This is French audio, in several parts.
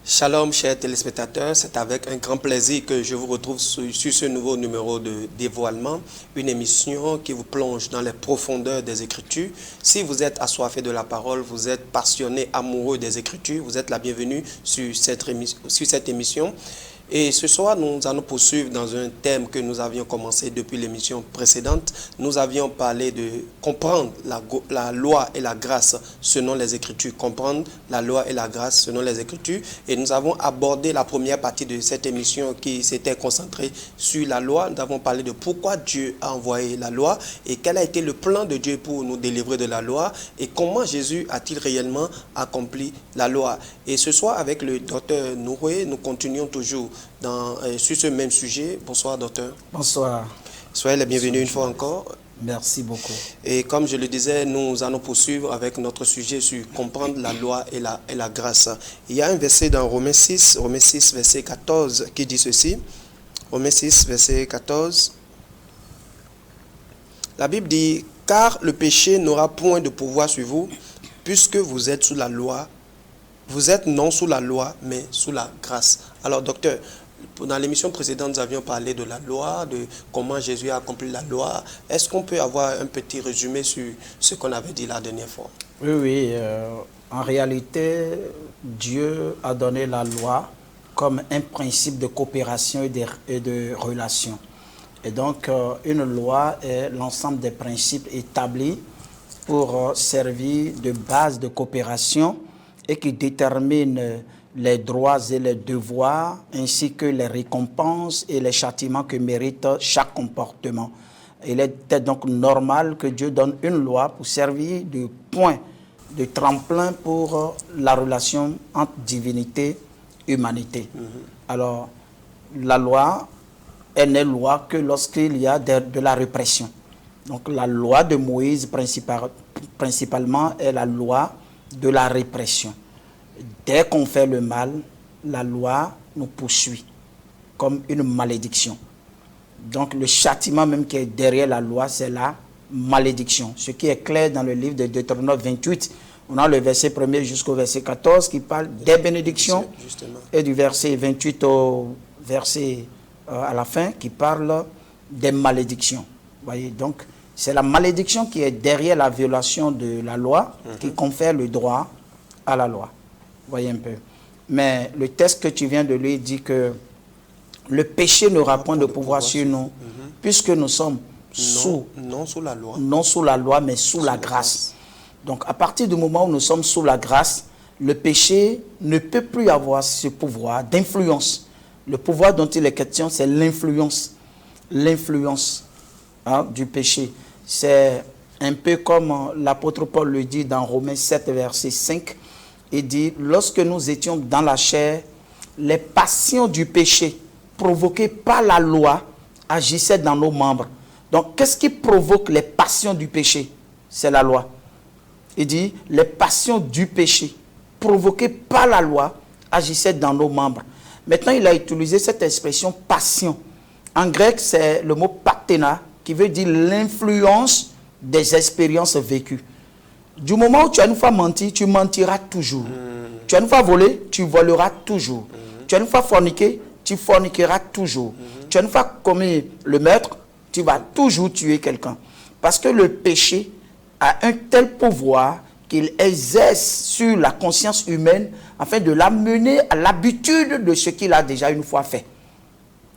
Shalom, chers téléspectateurs, c'est avec un grand plaisir que je vous retrouve sur ce nouveau numéro de Dévoilement, une émission qui vous plonge dans les profondeurs des Écritures. Si vous êtes assoiffé de la parole, vous êtes passionné, amoureux des Écritures, vous êtes la bienvenue sur cette émission. Et ce soir, nous allons poursuivre dans un thème que nous avions commencé depuis l'émission précédente. Nous avions parlé de comprendre la loi et la grâce selon les Écritures. Comprendre la loi et la grâce selon les Écritures. Et nous avons abordé la première partie de cette émission qui s'était concentrée sur la loi. Nous avons parlé de pourquoi Dieu a envoyé la loi et quel a été le plan de Dieu pour nous délivrer de la loi et comment Jésus a-t-il réellement accompli la loi. Et ce soir, avec le docteur Nouroué, nous continuons toujours sur ce même sujet. Bonsoir, docteur. Bonsoir. Soyez les bienvenus une fois encore. Merci beaucoup. Et comme je le disais, nous allons poursuivre avec notre sujet sur comprendre la loi et la grâce. Il y a un verset dans Romains 6, verset 14, qui dit ceci. Romains 6, verset 14. La Bible dit, « Car le péché n'aura point de pouvoir sur vous, puisque vous êtes sous la loi. Vous êtes non sous la loi, mais sous la grâce. » Alors, docteur, dans l'émission précédente, nous avions parlé de la loi, de comment Jésus a accompli la loi. Est-ce qu'on peut avoir un petit résumé sur ce qu'on avait dit la dernière fois? Oui. En réalité, Dieu a donné la loi comme un principe de coopération et de relation. Et donc, une loi est l'ensemble des principes établis pour servir de base de coopération et qui détermine les droits et les devoirs, ainsi que les récompenses et les châtiments que mérite chaque comportement. Il était donc normal que Dieu donne une loi pour servir de point, de tremplin pour la relation entre divinité et humanité. Alors, la loi, elle n'est loi que lorsqu'il y a de la répression. Donc, la loi de Moïse, principalement, est la loi de la répression. Dès qu'on fait le mal, la loi nous poursuit comme une malédiction. Donc le châtiment même qui est derrière la loi, c'est la malédiction. Ce qui est clair dans le livre de Deutéronome 28, on a le verset 1er jusqu'au verset 14 qui parle des bénédictions. Justement. Et du verset 28 au verset à la fin qui parle des malédictions. Voyez, donc c'est la malédiction qui est derrière la violation de la loi qui confère le droit à la loi. Voyez un peu. Mais le texte que tu viens de lire dit que le péché n'aura point de pouvoir sur nous, puisque nous sommes non sous la loi, mais sous la grâce. Donc à partir du moment où nous sommes sous la grâce, le péché ne peut plus avoir ce pouvoir d'influence. Le pouvoir dont il est question, c'est l'influence. L'influence du péché. C'est un peu comme l'apôtre Paul le dit dans Romains 7, verset 5. Il dit, lorsque nous étions dans la chair, les passions du péché provoquées par la loi agissaient dans nos membres. Donc, qu'est-ce qui provoque les passions du péché? C'est la loi. Il dit, les passions du péché provoquées par la loi agissaient dans nos membres. Maintenant, il a utilisé cette expression passion. En grec, c'est le mot paktena, qui veut dire l'influence des expériences vécues. Du moment où tu as une fois menti, tu mentiras toujours. Tu as une fois volé, tu voleras toujours. Tu as une fois forniqué, tu forniqueras toujours. Tu as une fois commis le meurtre, tu vas toujours tuer quelqu'un. Parce que le péché a un tel pouvoir qu'il exerce sur la conscience humaine afin de l'amener à l'habitude de ce qu'il a déjà une fois fait.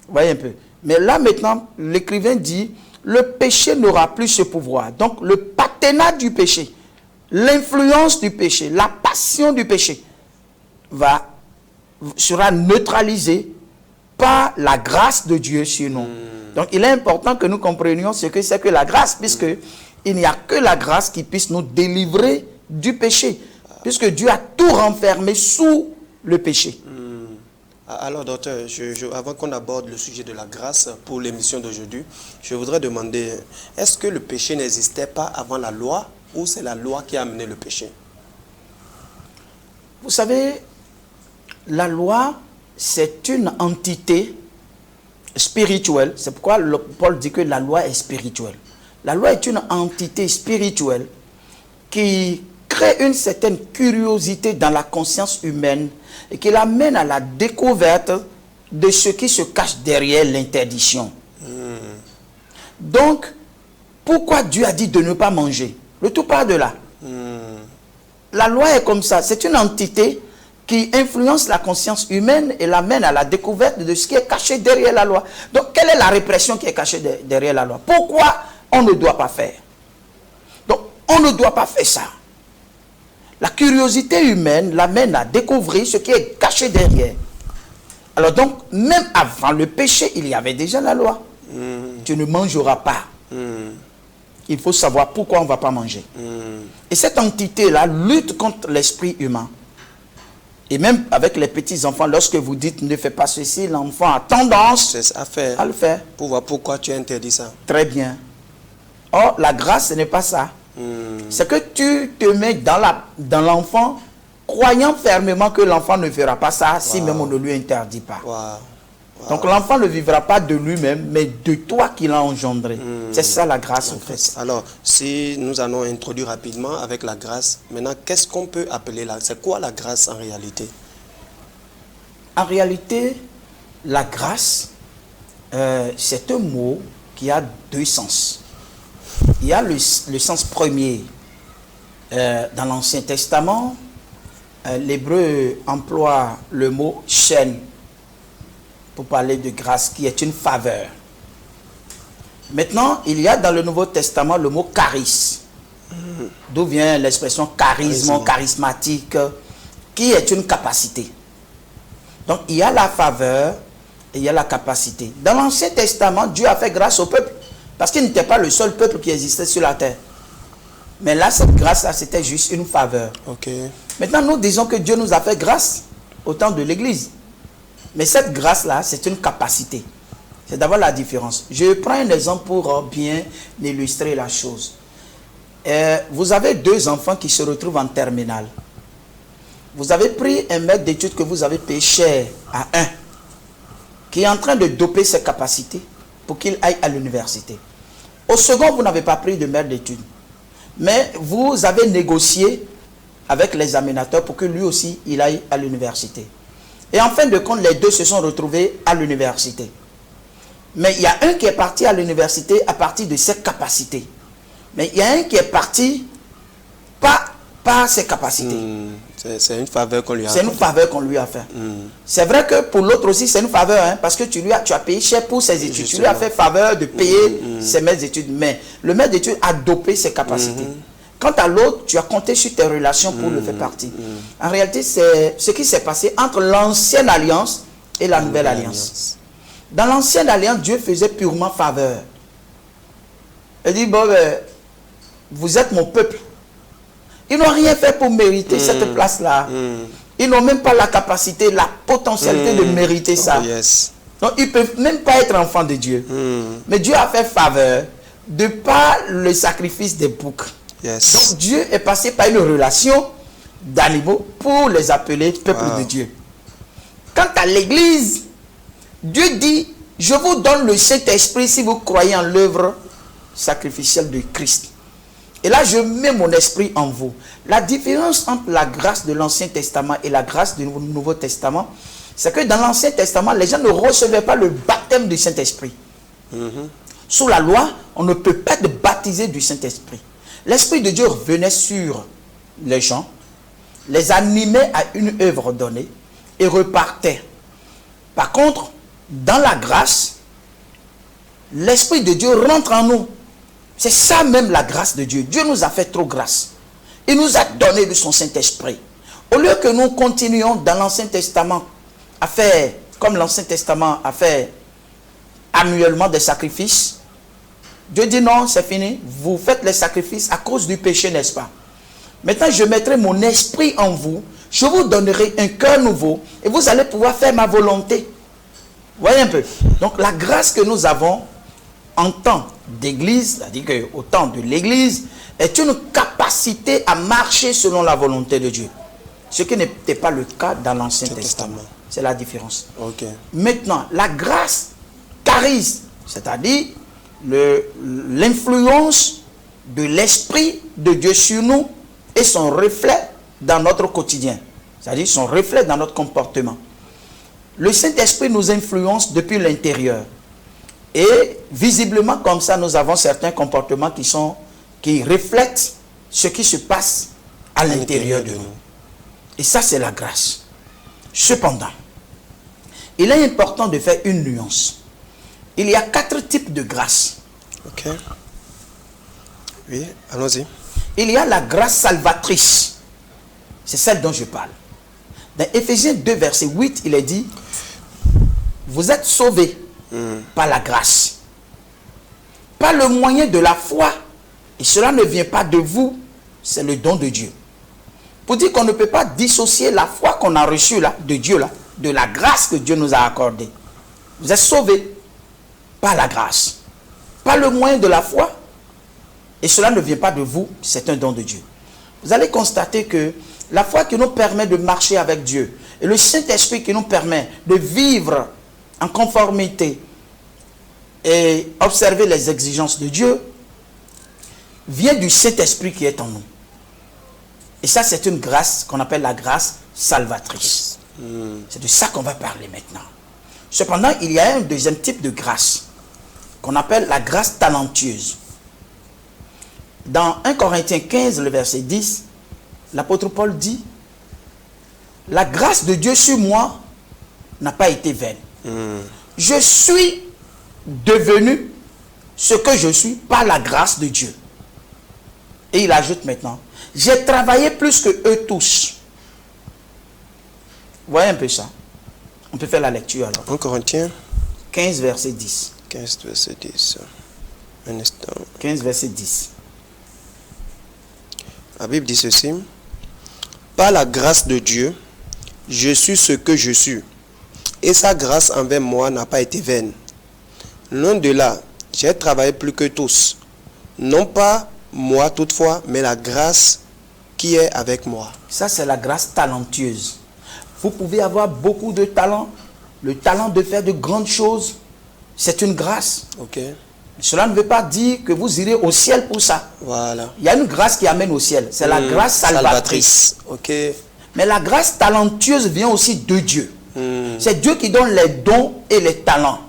Vous voyez un peu. Mais là maintenant, l'écrivain dit, le péché n'aura plus ce pouvoir. Donc le paténat du péché, l'influence du péché, la passion du péché sera neutralisée par la grâce de Dieu sur nous. Donc il est important que nous comprenions ce que c'est que la grâce, puisque il n'y a que la grâce qui puisse nous délivrer du péché, puisque Dieu a tout renfermé sous le péché. Alors docteur, avant qu'on aborde le sujet de la grâce pour l'émission d'aujourd'hui, je voudrais demander, est-ce que le péché n'existait pas avant la loi ou c'est la loi qui a amené le péché? Vous savez, la loi, c'est une entité spirituelle. C'est pourquoi Paul dit que la loi est spirituelle. La loi est une entité spirituelle qui crée crée une certaine curiosité dans la conscience humaine et qui l'amène à la découverte de ce qui se cache derrière l'interdiction. Donc, pourquoi Dieu a dit de ne pas manger? Le tout part de là. La loi est comme ça. C'est une entité qui influence la conscience humaine et l'amène à la découverte de ce qui est caché derrière la loi. Donc, quelle est la répression qui est cachée derrière la loi? Pourquoi on ne doit pas faire? Donc, on ne doit pas faire ça. La curiosité humaine l'amène à découvrir ce qui est caché derrière. Alors donc, même avant le péché, il y avait déjà la loi. Tu ne mangeras pas. Il faut savoir pourquoi on ne va pas manger. Et cette entité-là lutte contre l'esprit humain. Et même avec les petits-enfants, lorsque vous dites ne fais pas ceci, l'enfant a tendance à le faire. Pour voir pourquoi tu interdis ça. Très bien. Or, la grâce, ce n'est pas ça. C'est que tu te mets dans l'enfant, croyant fermement que l'enfant ne fera pas ça si même on ne lui interdit pas. Donc l'enfant ne vivra pas de lui-même, mais de toi qui l'as engendré. C'est ça la grâce en fait. Alors, si nous allons introduire rapidement avec la grâce, maintenant, qu'est-ce qu'on peut appeler là? C'est quoi la grâce en réalité? En réalité, la grâce, c'est un mot qui a deux sens. Il y a le sens premier. Dans l'Ancien Testament, l'hébreu emploie le mot chaîne pour parler de grâce, qui est une faveur. Maintenant, il y a dans le Nouveau Testament le mot charis, d'où vient l'expression charisme, charismatique, qui est une capacité. Donc, il y a la faveur et il y a la capacité. Dans l'Ancien Testament, Dieu a fait grâce au peuple, parce qu'il n'était pas le seul peuple qui existait sur la terre. Mais là, cette grâce-là, c'était juste une faveur. Maintenant, nous disons que Dieu nous a fait grâce au temps de l'Église. Mais cette grâce-là, c'est une capacité. C'est d'abord la différence. Je prends un exemple pour bien illustrer la chose. Vous avez deux enfants qui se retrouvent en terminale. Vous avez pris un maître d'études que vous avez payé cher à un, qui est en train de doper ses capacités pour qu'il aille à l'université. Au second, vous n'avez pas pris de maître d'études. Mais vous avez négocié avec l'examinateur pour que lui aussi, il aille à l'université. Et en fin de compte, les deux se sont retrouvés à l'université. Mais il y a un qui est parti à l'université à partir de ses capacités. Mais il y a un qui est parti pas par ses capacités. C'est une faveur qu'on lui a fait. C'est une faveur qu'on lui a fait. C'est vrai que pour l'autre aussi, c'est une faveur, hein, parce que tu as payé cher pour ses études. Justement. Tu lui as fait faveur de payer ses maîtres d'études. Mais le maître d'études a dopé ses capacités. Quant à l'autre, tu as compté sur tes relations pour le faire partie. En réalité, c'est ce qui s'est passé entre l'ancienne alliance et la nouvelle alliance. Dans l'ancienne alliance, Dieu faisait purement faveur. Il dit, bon, vous êtes mon peuple. Ils n'ont rien fait pour mériter cette place-là. Ils n'ont même pas la capacité, la potentialité de mériter ça. Donc, ils ne peuvent même pas être enfants de Dieu. Mais Dieu a fait faveur de par le sacrifice des boucs. Donc Dieu est passé par une relation d'animaux pour les appeler peuple de Dieu. Quant à l'Église, Dieu dit, je vous donne le Saint-Esprit si vous croyez en l'œuvre sacrificielle de Christ. Et là, je mets mon esprit en vous. La différence entre la grâce de l'Ancien Testament et la grâce du Nouveau Testament, c'est que dans l'Ancien Testament, les gens ne recevaient pas le baptême du Saint-Esprit. Sous la loi, on ne peut pas être baptisé du Saint-Esprit. L'Esprit de Dieu venait sur les gens, les animait à une œuvre donnée et repartait. Par contre, dans la grâce, l'Esprit de Dieu rentre en nous. C'est ça même la grâce de Dieu. Dieu nous a fait trop grâce. Il nous a donné de son Saint-Esprit. Au lieu que nous continuions dans l'Ancien Testament à faire, comme l'Ancien Testament a fait annuellement des sacrifices, Dieu dit non, c'est fini. Vous faites les sacrifices à cause du péché, n'est-ce pas? Maintenant, je mettrai mon esprit en vous. Je vous donnerai un cœur nouveau. Et vous allez pouvoir faire ma volonté. Voyez un peu. Donc, la grâce que nous avons en temps d'église, c'est-à-dire qu'au temps de l'église, est une capacité à marcher selon la volonté de Dieu. Ce qui n'était pas le cas dans l'Ancien Testament. C'est la différence. Maintenant, la grâce charisme, c'est-à-dire l'influence de l'Esprit de Dieu sur nous, et son reflet dans notre quotidien. C'est-à-dire son reflet dans notre comportement. Le Saint-Esprit nous influence depuis l'intérieur. Et visiblement, comme ça, nous avons certains comportements qui reflètent ce qui se passe à l'intérieur de nous. Et ça, c'est la grâce. Cependant, il est important de faire une nuance. Il y a 4 types de grâce. Ok. Oui, allons-y. Il y a la grâce salvatrice. C'est celle dont je parle. Dans Éphésiens 2, verset 8, il est dit, vous êtes sauvés par la grâce, par le moyen de la foi, et cela ne vient pas de vous, c'est le don de Dieu. Pour dire qu'on ne peut pas dissocier la foi qu'on a reçue là, de Dieu, là, de la grâce que Dieu nous a accordée. Vous êtes sauvés par la grâce, par le moyen de la foi, et cela ne vient pas de vous, c'est un don de Dieu. Vous allez constater que la foi qui nous permet de marcher avec Dieu, et le Saint-Esprit qui nous permet de vivre en conformité et observer les exigences de Dieu, vient du Saint-Esprit qui est en nous. Et ça, c'est une grâce qu'on appelle la grâce salvatrice. C'est de ça qu'on va parler maintenant. Cependant, il y a un deuxième type de grâce qu'on appelle la grâce talentueuse. Dans 1 Corinthiens 15, le verset 10, l'apôtre Paul dit, la grâce de Dieu sur moi n'a pas été vaine. Je suis devenu ce que je suis par la grâce de Dieu. Et il ajoute maintenant, j'ai travaillé plus que eux tous. Vous voyez un peu ça? On peut faire la lecture alors. 1 Corinthiens 15, verset 10. 15, verset 10. Un instant. 15, verset 10. La Bible dit ceci. Par la grâce de Dieu, je suis ce que je suis. Et sa grâce envers moi n'a pas été vaine. Loin de là, j'ai travaillé plus que tous. Non pas moi toutefois, mais la grâce qui est avec moi. Ça, c'est la grâce talentueuse. Vous pouvez avoir beaucoup de talent. Le talent de faire de grandes choses, c'est une grâce. Ok. Cela ne veut pas dire que vous irez au ciel pour ça. Voilà. Il y a une grâce qui amène au ciel. C'est la grâce salvatrice. Ok. Mais la grâce talentueuse vient aussi de Dieu. C'est Dieu qui donne les dons et les talents.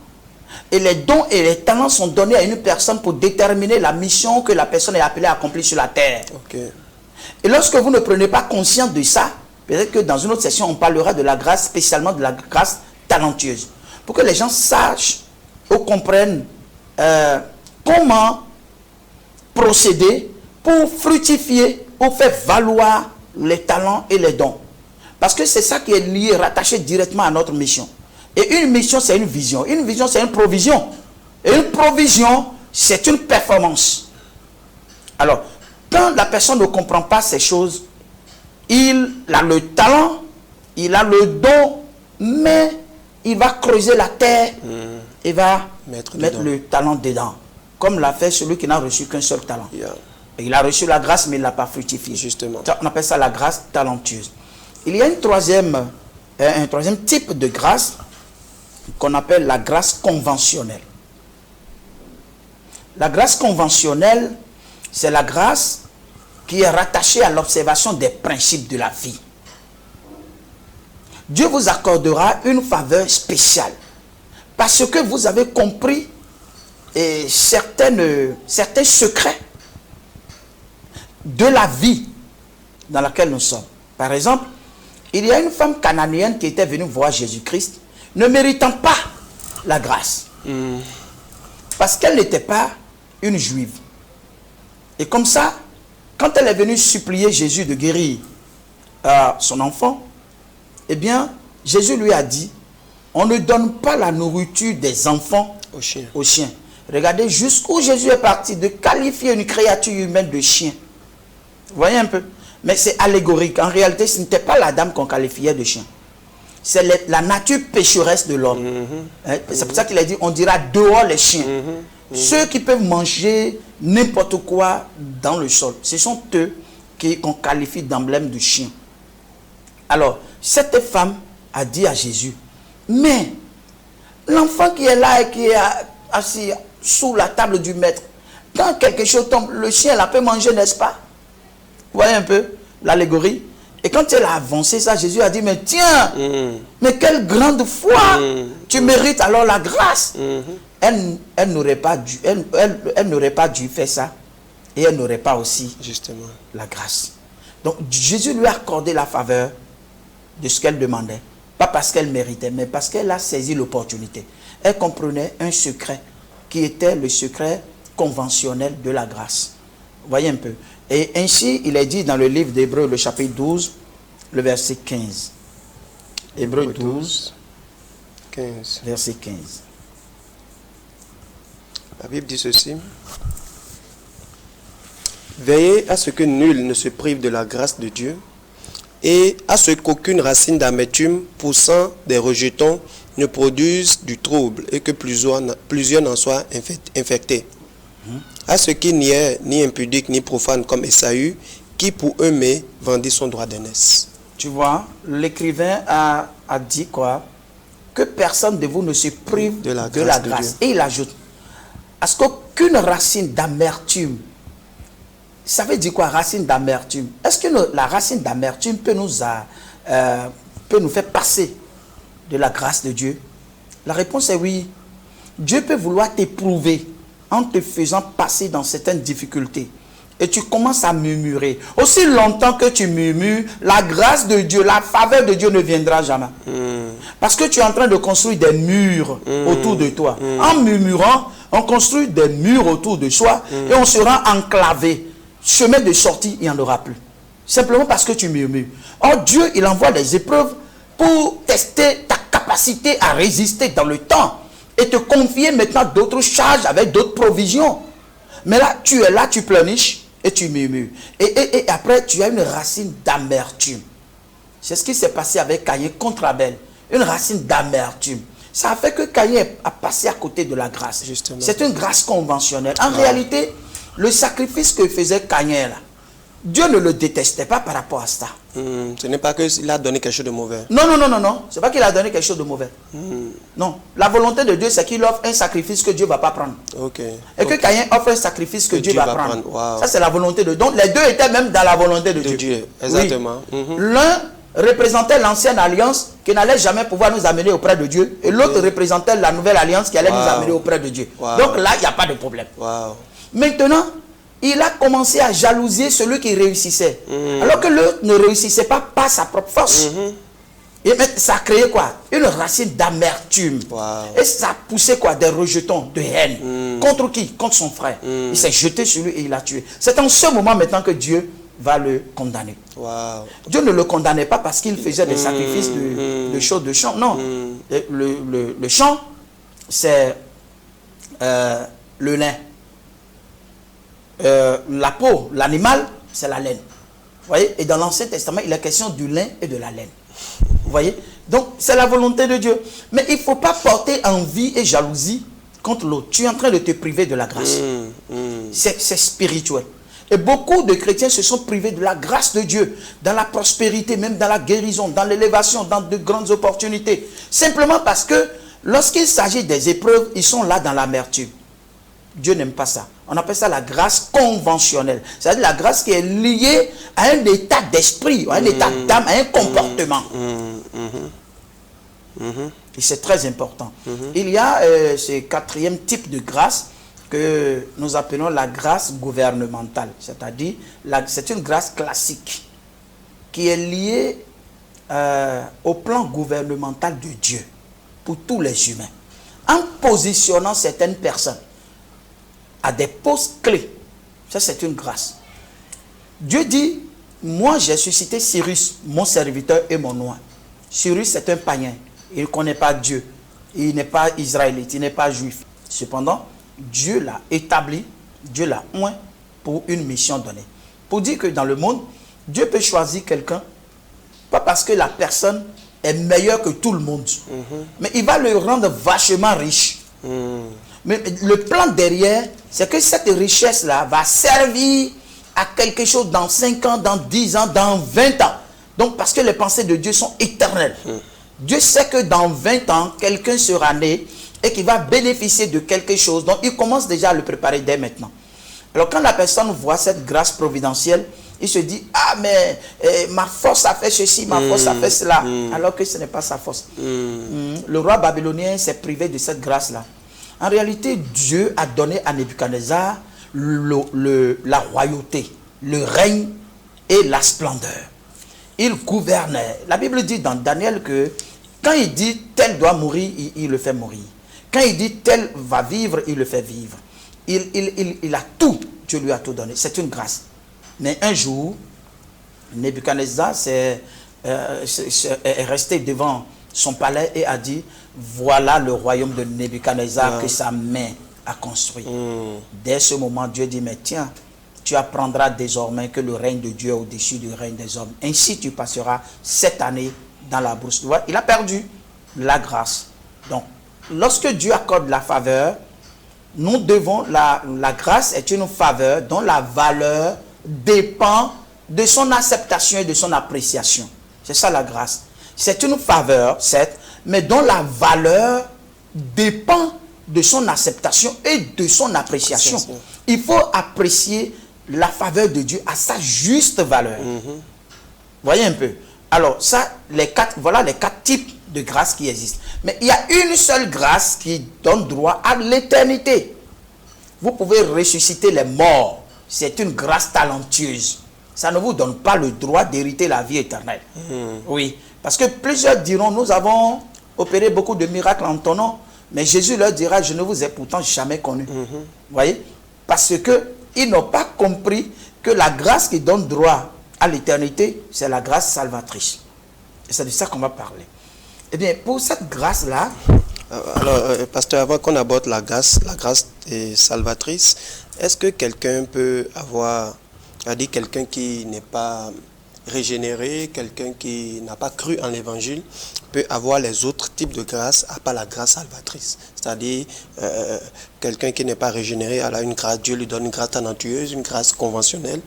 Et les dons et les talents sont donnés à une personne pour déterminer la mission que la personne est appelée à accomplir sur la terre. Ok. Et lorsque vous ne prenez pas conscience de ça, peut-être que dans une autre session, on parlera de la grâce, spécialement de la grâce talentueuse. Pour que les gens sachent ou comprennent comment procéder pour fructifier, pour faire valoir les talents et les dons. Parce que c'est ça qui est lié, rattaché directement à notre mission. Et une mission, c'est une vision. Une vision, c'est une provision. Et une provision, c'est une performance. Alors, quand la personne ne comprend pas ces choses, il a le talent, il a le don, mais il va creuser la terre et va mettre le talent dedans. Comme l'a fait celui qui n'a reçu qu'un seul talent. Et il a reçu la grâce, mais il ne l'a pas fructifié. Justement. On appelle ça la grâce talentueuse. Il y a un troisième type de grâce qu'on appelle la grâce conventionnelle. La grâce conventionnelle, c'est la grâce qui est rattachée à l'observation des principes de la vie. Dieu vous accordera une faveur spéciale parce que vous avez compris certains secrets de la vie dans laquelle nous sommes. Par exemple, il y a une femme cananéenne qui était venue voir Jésus-Christ, ne méritant pas la grâce. Parce qu'elle n'était pas une juive. Et comme ça, quand elle est venue supplier Jésus de guérir son enfant, eh bien, Jésus lui a dit, on ne donne pas la nourriture des enfants aux chiens. Regardez jusqu'où Jésus est parti de qualifier une créature humaine de chien. Vous voyez un peu? Mais c'est allégorique. En réalité, ce n'était pas la dame qu'on qualifiait de chien. C'est la nature pécheresse de l'homme. C'est pour ça qu'il a dit, on dira dehors les chiens. Ceux qui peuvent manger n'importe quoi dans le sol. Ce sont eux qu'on qualifie d'emblème de chien. Alors, cette femme a dit à Jésus, mais l'enfant qui est là et qui est assis sous la table du maître, quand quelque chose tombe, le chien la peut manger, n'est-ce pas? Vous voyez un peu l'allégorie? Et quand elle a avancé ça, Jésus a dit, mais tiens, mais quelle grande foi, tu mérites alors la grâce. Elle n'aurait pas dû, elle n'aurait pas dû faire ça. Et elle n'aurait pas aussi Justement. la grâce. Donc Jésus lui a accordé la faveur de ce qu'elle demandait. Pas parce qu'elle méritait, mais parce qu'elle a saisi l'opportunité. Elle comprenait un secret qui était le secret conventionnel de la grâce. Vous voyez un peu. Et ainsi, il est dit dans le livre d'Hébreux, le chapitre 12, le verset 15. Hébreux 12, 15. verset 15. La Bible dit ceci. Veillez à ce que nul ne se prive de la grâce de Dieu et à ce qu'aucune racine d'amertume poussant des rejetons ne produise du trouble et que plusieurs n'en soient infectés. À ce qu'il n'y ait ni impudique ni profane comme Esaü, qui pour eux-mêmes vendit son droit d'aînesse. Tu vois, l'écrivain a dit quoi? Que personne de vous ne se prive de la grâce. Et il ajoute, à ce qu'aucune racine d'amertume. Ça veut dire quoi, racine d'amertume? Est-ce que la racine d'amertume peut nous faire passer de la grâce de Dieu? La réponse est oui. Dieu peut vouloir t'éprouver en te faisant passer dans certaines difficultés. Et tu commences à murmurer. Aussi longtemps que tu murmures, la grâce de Dieu, la faveur de Dieu ne viendra jamais. Parce que tu es en train de construire des murs autour de toi. En murmurant, on construit des murs autour de soi et on sera enclavé. Chemin de sortie, il n'y en aura plus. Simplement parce que tu murmures. Or, Dieu, il envoie des épreuves pour tester ta capacité à résister dans le temps et te confier maintenant d'autres charges avec d'autres provisions. Mais là, tu pleurniches et tu murmures. Et après, tu as une racine d'amertume. C'est ce qui s'est passé avec Caïn contre Abel. Une racine d'amertume. Ça a fait que Caïn a passé à côté de la grâce. C'est une grâce conventionnelle. En réalité, le sacrifice que faisait Caïn là, Dieu ne le détestait pas par rapport à ça. Ce n'est pas qu'il a donné quelque chose de mauvais. Non. Ce n'est pas qu'il a donné quelque chose de mauvais. Non. La volonté de Dieu, c'est qu'il offre un sacrifice que Dieu ne va pas prendre. Et que Caïn offre un sacrifice que Dieu va prendre. Wow. Ça, c'est la volonté de Dieu. Donc, les deux étaient même dans la volonté de Dieu. Exactement. Oui. L'un représentait l'ancienne alliance qui n'allait jamais pouvoir nous amener auprès de Dieu. Et l'autre représentait la nouvelle alliance qui allait nous amener auprès de Dieu. Donc là, il n'y a pas de problème. Maintenant, il a commencé à jalouser celui qui réussissait. Alors que l'autre ne réussissait pas par sa propre force. Et ça a créé quoi? Une racine d'amertume. Et ça a poussé quoi? Des rejetons, de haine. Contre qui? Contre son frère. Il s'est jeté sur lui et il l'a tué. C'est en ce moment maintenant que Dieu va le condamner. Dieu ne le condamnait pas parce qu'il faisait des sacrifices de choses de champ. Non. Le champ, c'est le lin. La peau, l'animal, c'est la laine. Vous voyez? Et dans l'Ancien Testament, il est question du lin et de la laine. Vous voyez? Donc, c'est la volonté de Dieu. Mais il ne faut pas porter envie et jalousie contre l'autre. Tu es en train de te priver de la grâce. C'est spirituel. Et beaucoup de chrétiens se sont privés de la grâce de Dieu, dans la prospérité, même dans la guérison, dans l'élévation, dans de grandes opportunités. Simplement parce que lorsqu'il s'agit des épreuves, ils sont là dans l'amertume. Dieu n'aime pas ça. On appelle ça la grâce conventionnelle. C'est-à-dire la grâce qui est liée à un état d'esprit, à un état d'âme, à un comportement. Et c'est très important. Il y a ce quatrième type de grâce que nous appelons la grâce gouvernementale. C'est-à-dire, c'est une grâce classique qui est liée au plan gouvernemental de Dieu pour tous les humains. En positionnant certaines personnes à des postes clés. Ça, c'est une grâce. Dieu dit, moi, j'ai suscité Cyrus, mon serviteur et mon oint. Cyrus, c'est un païen. Il ne connaît pas Dieu. Il n'est pas israélite, il n'est pas juif. Cependant, Dieu l'a établi, Dieu l'a oint pour une mission donnée. Pour dire que dans le monde, Dieu peut choisir quelqu'un, pas parce que la personne est meilleure que tout le monde, mais il va le rendre vachement riche. Mais le plan derrière, c'est que cette richesse-là va servir à quelque chose dans 5 ans, dans 10 ans, dans 20 ans. Donc, parce que les pensées de Dieu sont éternelles. Dieu sait que dans 20 ans, quelqu'un sera né et qui va bénéficier de quelque chose. Donc, il commence déjà à le préparer dès maintenant. Alors, quand la personne voit cette grâce providentielle, Il se dit, ah mais ma force a fait ceci, ma force a fait cela, alors que ce n'est pas sa force. Le roi babylonien s'est privé de cette grâce-là. En réalité, Dieu a donné à Nebuchadnezzar la royauté, le règne et la splendeur. Il gouvernait. La Bible dit dans Daniel que quand il dit tel doit mourir, il le fait mourir. Quand il dit tel va vivre, il le fait vivre. Il a tout, Dieu lui a tout donné. C'est une grâce. Mais un jour, Nebuchadnezzar est resté devant son palais et a dit, voilà le royaume de Nebuchadnezzar que sa main a construit. Dès ce moment, Dieu dit, mais tiens, tu apprendras désormais que le règne de Dieu est au-dessus du règne des hommes. Ainsi, tu passeras 7 années dans la brousse. Il a perdu la grâce. Donc, lorsque Dieu accorde la faveur, nous devons, la grâce est une faveur dont la valeur dépend de son acceptation et de son appréciation. C'est ça la grâce. C'est une faveur, certes, mais dont la valeur dépend de son acceptation et de son appréciation. Il faut apprécier la faveur de Dieu à sa juste valeur. Voyez un peu. Alors, ça, voilà les 4 types de grâces qui existent. Mais il y a une seule grâce qui donne droit à l'éternité. Vous pouvez ressusciter les morts. C'est une grâce talentueuse. Ça ne vous donne pas le droit d'hériter la vie éternelle. Oui. Parce que plusieurs diront, nous avons opéré beaucoup de miracles en ton nom. Mais Jésus leur dira, je ne vous ai pourtant jamais connu. Voyez? Parce qu'ils n'ont pas compris que la grâce qui donne droit à l'éternité, c'est la grâce salvatrice. Et c'est de ça qu'on va parler. Eh bien, pour cette grâce-là... Alors, pasteur, avant qu'on aborde la grâce est salvatrice, est-ce que quelqu'un peut avoir, c'est-à-dire quelqu'un qui n'est pas régénéré, quelqu'un qui n'a pas cru en l'évangile, peut avoir les autres types de grâces à part la grâce salvatrice? C'est-à-dire, quelqu'un qui n'est pas régénéré, elle a une grâce, Dieu lui donne une grâce talentueuse, une grâce conventionnelle.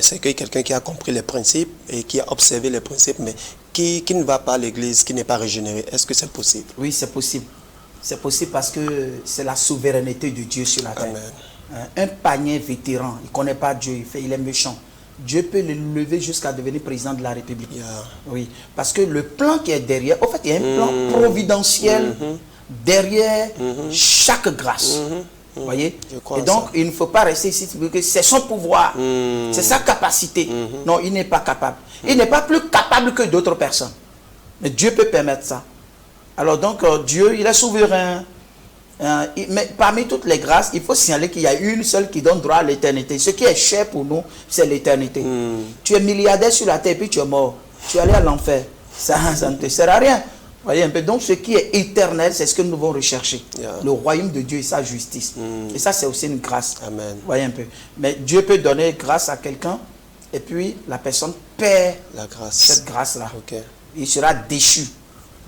C'est quelqu'un qui a compris les principes et qui a observé les principes, mais qui ne va pas à l'église, qui n'est pas régénéré. Est-ce que c'est possible? Oui, c'est possible. C'est possible parce que c'est la souveraineté de Dieu sur la terre. Amen. Un païen vétéran, il ne connaît pas Dieu, il est méchant. Dieu peut le lever jusqu'à devenir président de la République. Oui, parce que le plan qui est derrière, en fait, il y a un plan providentiel derrière chaque grâce. Vous voyez? Et donc, il ne faut pas rester ici, parce que c'est son pouvoir, c'est sa capacité. Non, il n'est pas capable. Il n'est pas plus capable que d'autres personnes. Mais Dieu peut permettre ça. Alors donc, Dieu, il est souverain. Mais parmi toutes les grâces, il faut signaler qu'il y a une seule qui donne droit à l'éternité. Ce qui est cher pour nous, c'est l'éternité. Tu es milliardaire sur la terre, puis tu es mort. Tu es allé à l'enfer. Ça ne te sert à rien. Voyez un peu. Donc, ce qui est éternel, c'est ce que nous devons rechercher. Le royaume de Dieu et sa justice. Et ça, c'est aussi une grâce. Amen. Voyez un peu. Mais Dieu peut donner grâce à quelqu'un, et puis la personne perd cette grâce-là. Il sera déchu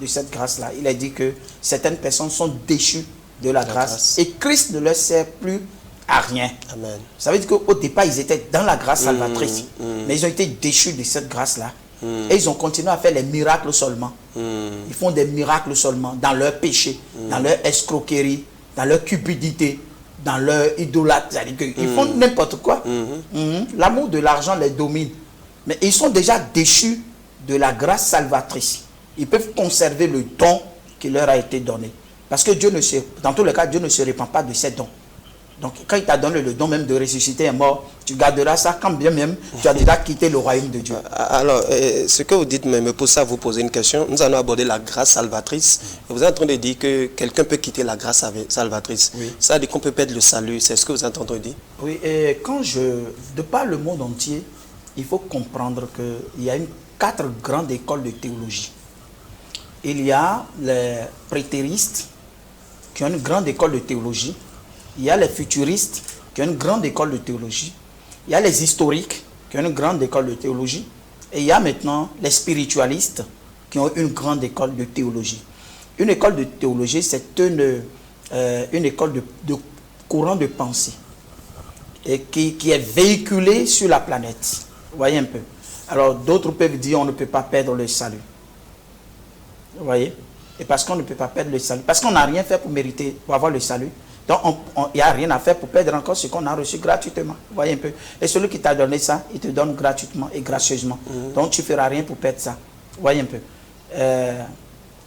de cette grâce-là. Il a dit que certaines personnes sont déchues de la grâce. Et Christ ne leur sert plus à rien. Amen. Ça veut dire qu'au départ, ils étaient dans la grâce salvatrice. Mais ils ont été déchus de cette grâce-là. Et ils ont continué à faire les miracles seulement. Ils font des miracles seulement dans leur péché, dans leur escroquerie, dans leur cupidité, dans leur idolâtrie. Ils font n'importe quoi. L'amour de l'argent les domine. Mais ils sont déjà déchus de la grâce salvatrice. Ils peuvent conserver le don qui leur a été donné. Parce que Dieu dans tous les cas, Dieu ne se répand pas de ses dons. Donc, quand il t'a donné le don même de ressusciter un mort, tu garderas ça quand bien même tu as déjà quitté le royaume de Dieu. Alors, ce que vous dites me pousse à vous poser une question. Nous allons aborder la grâce salvatrice. Vous êtes en train de dire que quelqu'un peut quitter la grâce salvatrice. Ça veut dire qu'on peut perdre le salut. C'est ce que vous êtes en train de dire? Oui, et de par le monde entier, il faut comprendre qu'il y a 4 grandes écoles de théologie. Il y a les prétéristes qui ont une grande école de théologie. Il y a les futuristes qui ont une grande école de théologie. Il y a les historiques qui ont une grande école de théologie. Et il y a maintenant les spiritualistes qui ont une grande école de théologie. Une école de théologie, c'est une école de courant de pensée et qui est véhiculée sur la planète. Vous voyez un peu. Alors d'autres peuvent dire on ne peut pas perdre le salut. Vous voyez? Et parce qu'on ne peut pas perdre le salut, parce qu'on n'a rien fait pour mériter, pour avoir le salut, Donc, il n'y a rien à faire pour perdre encore ce qu'on a reçu gratuitement. Vous voyez un peu. Et celui qui t'a donné ça, il te donne gratuitement et gracieusement. Donc, tu ne feras rien pour perdre ça. Vous voyez un peu.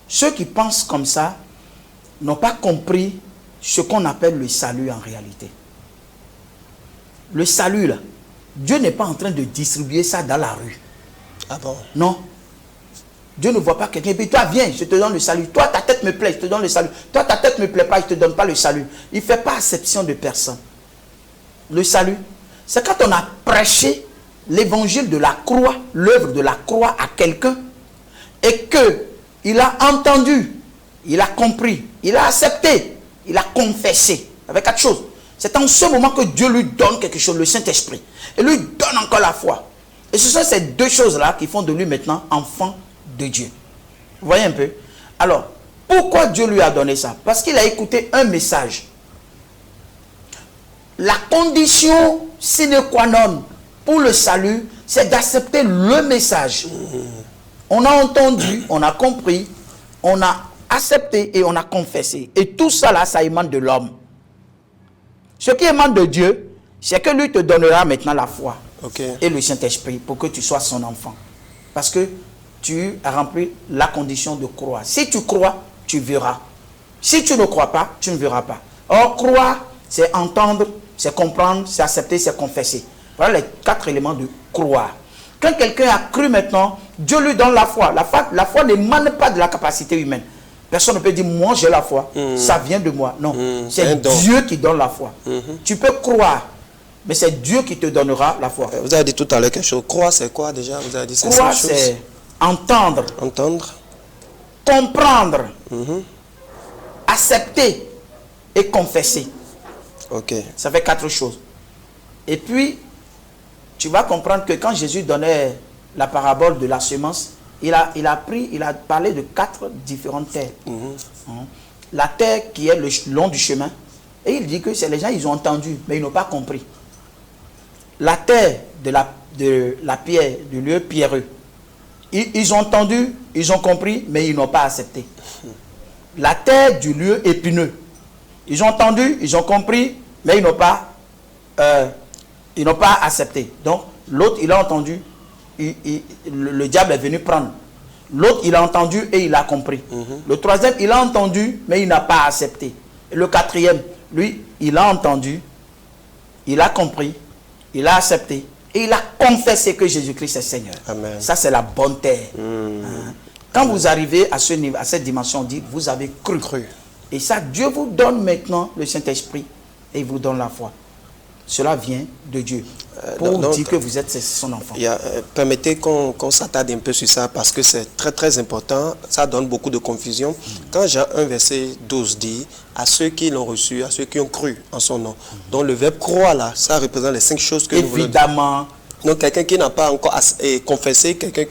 Ceux qui pensent comme ça n'ont pas compris ce qu'on appelle le salut en réalité. Le salut, là, Dieu n'est pas en train de distribuer ça dans la rue. Ah bon? Non. Dieu ne voit pas quelqu'un. Et puis toi, viens, je te donne le salut. Toi, ta tête me plaît, je te donne le salut. Toi, ta tête ne me plaît pas, je ne te donne pas le salut. Il ne fait pas acception de personne. Le salut, c'est quand on a prêché l'évangile de la croix, l'œuvre de la croix à quelqu'un, et qu'il a entendu, il a compris, il a accepté, il a confessé. Avec 4 choses. C'est en ce moment que Dieu lui donne quelque chose, le Saint-Esprit. Et lui donne encore la foi. Et ce sont ces 2 choses-là qui font de lui maintenant enfant de Dieu. Vous voyez un peu? Alors, pourquoi Dieu lui a donné ça? Parce qu'il a écouté un message. La condition sine qua non pour le salut, c'est d'accepter le message. On a entendu, on a compris, on a accepté et on a confessé. Et tout ça là, ça émane de l'homme. Ce qui émane de Dieu, c'est que lui te donnera maintenant la foi et le Saint-Esprit pour que tu sois son enfant. Parce que tu as rempli la condition de croire. Si tu crois, tu verras. Si tu ne crois pas, tu ne verras pas. Or, croire, c'est entendre, c'est comprendre, c'est accepter, c'est confesser. Voilà les 4 éléments de croire. Quand quelqu'un a cru maintenant, Dieu lui donne la foi. La foi n'émane pas de la capacité humaine. Personne ne peut dire, moi j'ai la foi, ça vient de moi. Non, c'est Dieu qui donne la foi. Tu peux croire, mais c'est Dieu qui te donnera la foi. Vous avez dit tout à l'heure quelque chose. Croire, c'est quoi déjà? Vous avez dit c'est croire, c'est entendre, comprendre, accepter et confesser. Ça fait 4 choses. Et puis, tu vas comprendre que quand Jésus donnait la parabole de la semence, il a parlé de 4 différentes terres. La terre qui est le long du chemin. Et il dit que c'est les gens, ils ont entendu, mais ils n'ont pas compris. La terre de la pierre, du lieu pierreux. Ils ont entendu, ils ont compris, mais ils n'ont pas accepté. La terre du lieu épineux. Ils ont entendu, ils ont compris, mais ils n'ont pas accepté. Donc, l'autre, il a entendu. Le diable est venu prendre. L'autre, il a entendu et il a compris. Le 3e, il a entendu, mais il n'a pas accepté. Et le 4e, lui, il a entendu, il a compris, il a accepté et il a confessé que Jésus-Christ est Seigneur. Amen. Ça, c'est la bonne terre. Quand vous arrivez à ce niveau, à cette dimension, on dit, vous avez cru. Et ça, Dieu vous donne maintenant le Saint-Esprit et il vous donne la foi. Cela vient de Dieu. Pour dire que vous êtes son enfant. Permettez qu'on s'attarde un peu sur ça parce que c'est très très important. Ça donne beaucoup de confusion. Quand Jean 1 verset 12 dit à ceux qui l'ont reçu, à ceux qui ont cru en son nom. Donc le verbe croire là, ça représente les 5 choses que nous voulons dire. Évidemment. Donc quelqu'un qui n'a pas encore confessé, quelqu'un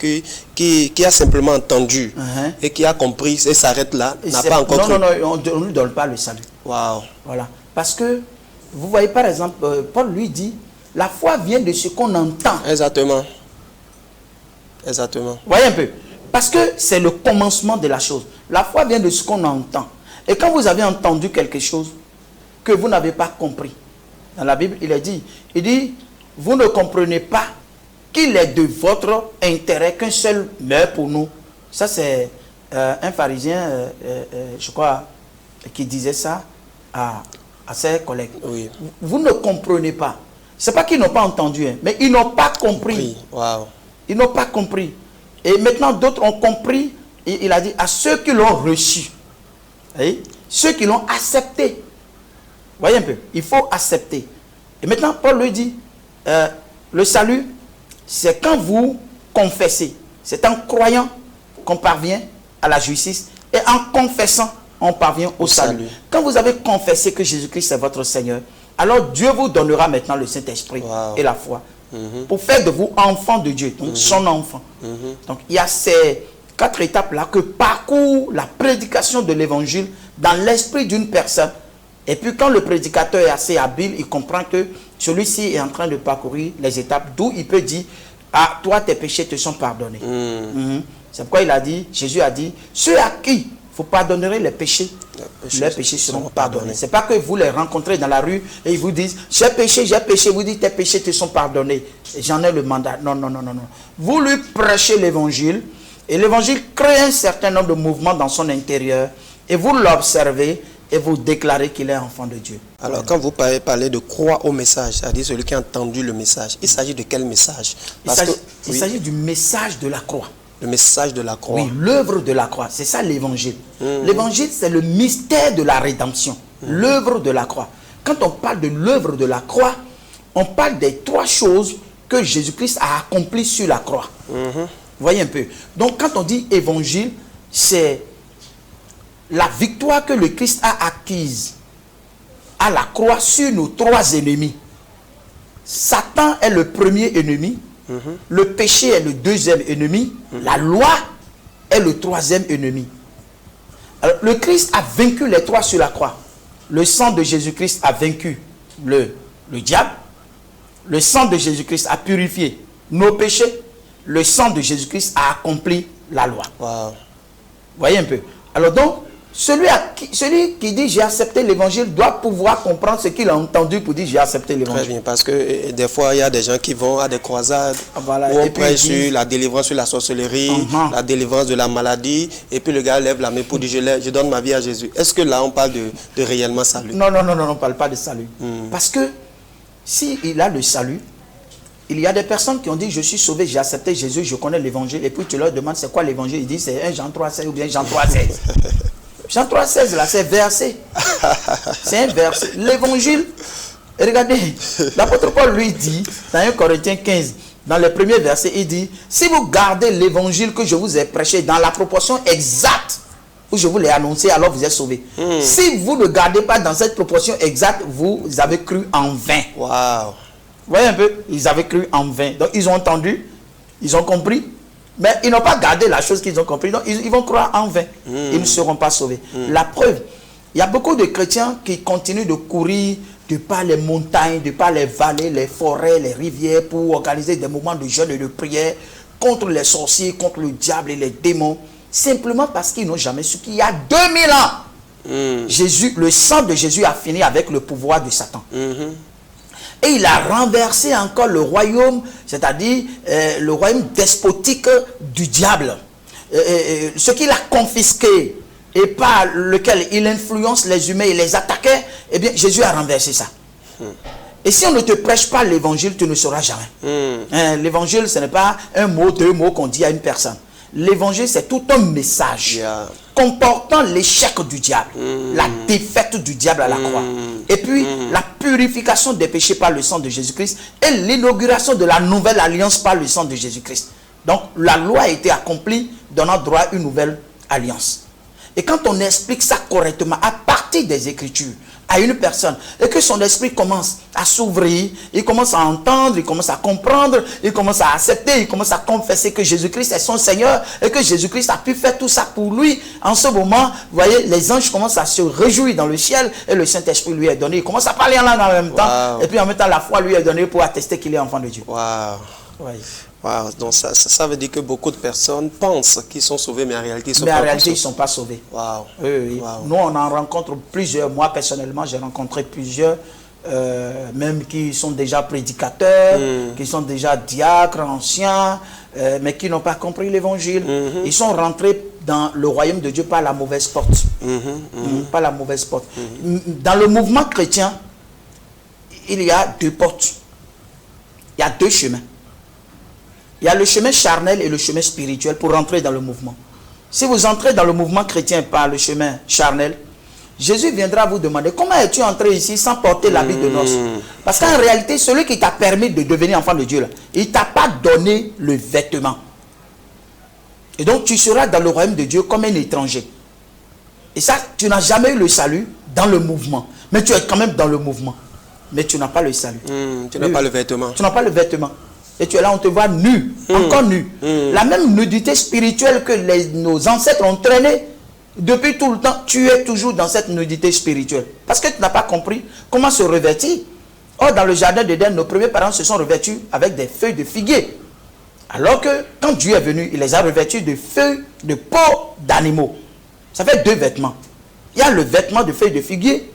qui a simplement entendu et qui a compris et s'arrête là, n'a pas encore cru. Non, on ne lui donne pas le salut. Wow. Voilà. Parce que, vous voyez par exemple, Paul lui dit, la foi vient de ce qu'on entend. Exactement. Vous voyez un peu. Parce que c'est le commencement de la chose. La foi vient de ce qu'on entend. Et quand vous avez entendu quelque chose que vous n'avez pas compris, dans la Bible, il dit, vous ne comprenez pas qu'il est de votre intérêt qu'un seul meurt pour nous. Ça, c'est un pharisien, je crois, qui disait ça à ses collègues. Oui. Vous ne comprenez pas. Ce n'est pas qu'ils n'ont pas entendu, mais ils n'ont pas compris. Wow. Ils n'ont pas compris. Et maintenant, d'autres ont compris. Et il a dit à ceux qui l'ont reçu, ceux qui l'ont accepté. Voyez un peu, il faut accepter. Et maintenant, Paul lui dit, le salut, c'est quand vous confessez. C'est en croyant qu'on parvient à la justice. Et en confessant, on parvient au salut. Quand vous avez confessé que Jésus-Christ est votre Seigneur, alors Dieu vous donnera maintenant le Saint-Esprit et la foi. Pour faire de vous enfant de Dieu, donc son enfant. Donc il y a ces 4 étapes-là que parcourt la prédication de l'évangile dans l'esprit d'une personne. Et puis quand le prédicateur est assez habile, il comprend que celui-ci est en train de parcourir les étapes, d'où il peut dire, toi tes péchés te sont pardonnés. C'est pourquoi Jésus a dit, ceux à qui vous pardonnerez les péchés. Les péchés seront pardonnés. Ce n'est pas que vous les rencontrez dans la rue et ils vous disent « j'ai péché, vous dites tes péchés te sont pardonnés. J'en ai le mandat. » Non, non, non, non, non. Vous lui prêchez l'évangile et l'évangile crée un certain nombre de mouvements dans son intérieur et vous l'observez et vous déclarez qu'il est enfant de Dieu. Alors, quand vous parlez de croire au message, c'est-à-dire celui qui a entendu le message, il s'agit de quel message? Il s'agit du message de la croix. Le message de la croix. Oui, l'œuvre de la croix. C'est ça l'évangile. L'évangile, c'est le mystère de la rédemption. L'œuvre de la croix. Quand on parle de l'œuvre de la croix, on parle des 3 choses que Jésus-Christ a accomplies sur la croix. Voyez un peu. Donc, quand on dit évangile, c'est la victoire que le Christ a acquise à la croix sur nos 3 ennemis. Satan est le premier ennemi. Le péché est le 2e ennemi. La loi est le 3e ennemi. Alors, le Christ a vaincu les 3 sur la croix. Le sang de Jésus-Christ a vaincu le diable. Le sang de Jésus-Christ a purifié nos péchés. Le sang de Jésus-Christ a accompli la loi. Wow. Voyez un peu. Alors donc, celui qui dit j'ai accepté l'évangile doit pouvoir comprendre ce qu'il a entendu pour dire j'ai accepté l'évangile. Très bien, parce que des fois il y a des gens qui vont à des croisades voilà, où on prêche sur la délivrance sur la sorcellerie, la délivrance de la maladie, et puis le gars lève la main pour dire je donne ma vie à Jésus. Est-ce que là on parle de réellement salut? Non, non, non, non, on ne parle pas de salut. Parce que s'il a le salut, il y a des personnes qui ont dit je suis sauvé, j'ai accepté Jésus, je connais l'évangile, et puis tu leur demandes c'est quoi l'évangile, ils disent c'est 1 Jean 3,16 ou bien Jean 3,16. Jean 3,16 là, c'est versé. C'est un verset. L'évangile, regardez, l'apôtre Paul lui dit, dans 1 Corinthiens 15, dans le premier verset, il dit, si vous gardez l'évangile que je vous ai prêché dans la proportion exacte où je vous l'ai annoncé, alors vous êtes sauvés. Si vous ne gardez pas dans cette proportion exacte, vous avez cru en vain. Wow. Vous voyez un peu, ils avaient cru en vain. Donc ils ont entendu, ils ont compris, mais ils n'ont pas gardé la chose qu'ils ont compris. Donc ils vont croire en vain. Ils ne seront pas sauvés. La preuve, il y a beaucoup de chrétiens qui continuent de courir de par les montagnes, de par les vallées, les forêts, les rivières pour organiser des moments de jeûne et de prière contre les sorciers, contre le diable et les démons. Simplement parce qu'ils n'ont jamais su qu'il y a 2000 ans, Jésus, le sang de Jésus a fini avec le pouvoir de Satan. Et il a renversé encore le royaume, c'est-à-dire le royaume despotique du diable. Ce qu'il a confisqué et par lequel il influence les humains et les attaquait, eh bien Jésus a renversé ça. Et si on ne te prêche pas l'évangile, tu ne sauras jamais. L'évangile, ce n'est pas un mot, 2 mots qu'on dit à une personne. L'évangile, c'est tout un message comportant l'échec du diable, la défaite du diable à la croix, et puis la purification des péchés par le sang de Jésus-Christ et l'inauguration de la nouvelle alliance par le sang de Jésus-Christ. Donc, la loi a été accomplie, donnant droit à une nouvelle alliance. Et quand on explique ça correctement, à partir des Écritures, à une personne, et que son esprit commence à s'ouvrir, il commence à entendre, il commence à comprendre, il commence à accepter, il commence à confesser que Jésus-Christ est son Seigneur, et que Jésus-Christ a pu faire tout ça pour lui. En ce moment, vous voyez, les anges commencent à se réjouir dans le ciel, et le Saint-Esprit lui est donné. Il commence à parler en langue en même temps, et puis en même temps, la foi lui est donnée pour attester qu'il est enfant de Dieu. Wow. Wow. Donc ça veut dire que beaucoup de personnes pensent qu'ils sont sauvés, mais en réalité, ils ne sont pas sauvés. Wow. Oui. Wow. Nous, on en rencontre plusieurs. Moi, personnellement, j'ai rencontré plusieurs, même qui sont déjà prédicateurs, qui sont déjà diacres, anciens, mais qui n'ont pas compris l'évangile. Ils sont rentrés dans le royaume de Dieu par la mauvaise porte. Par la mauvaise porte. Dans le mouvement chrétien, il y a 2 portes. Il y a 2 chemins. Il y a le chemin charnel et le chemin spirituel pour rentrer dans le mouvement. Si vous entrez dans le mouvement chrétien par le chemin charnel, Jésus viendra vous demander comment es-tu entré ici sans porter l'habit de noces. Parce qu'en réalité, celui qui t'a permis de devenir enfant de Dieu, là, il ne t'a pas donné le vêtement. Et donc tu seras dans le royaume de Dieu comme un étranger. Et ça, tu n'as jamais eu le salut dans le mouvement. Mais tu es quand même dans le mouvement. Mais tu n'as pas le salut. Tu n'as pas le vêtement. Tu n'as pas le vêtement. Et tu es là, on te voit nu, encore nu. La même nudité spirituelle que nos ancêtres ont traîné depuis tout le temps, tu es toujours dans cette nudité spirituelle. Parce que tu n'as pas compris comment se revêtir. Or, dans le jardin d'Éden, nos premiers parents se sont revêtus avec des feuilles de figuier. Alors que, quand Dieu est venu, il les a revêtus de feuilles de peau d'animaux. Ça fait deux vêtements. Il y a le vêtement de feuilles de figuier,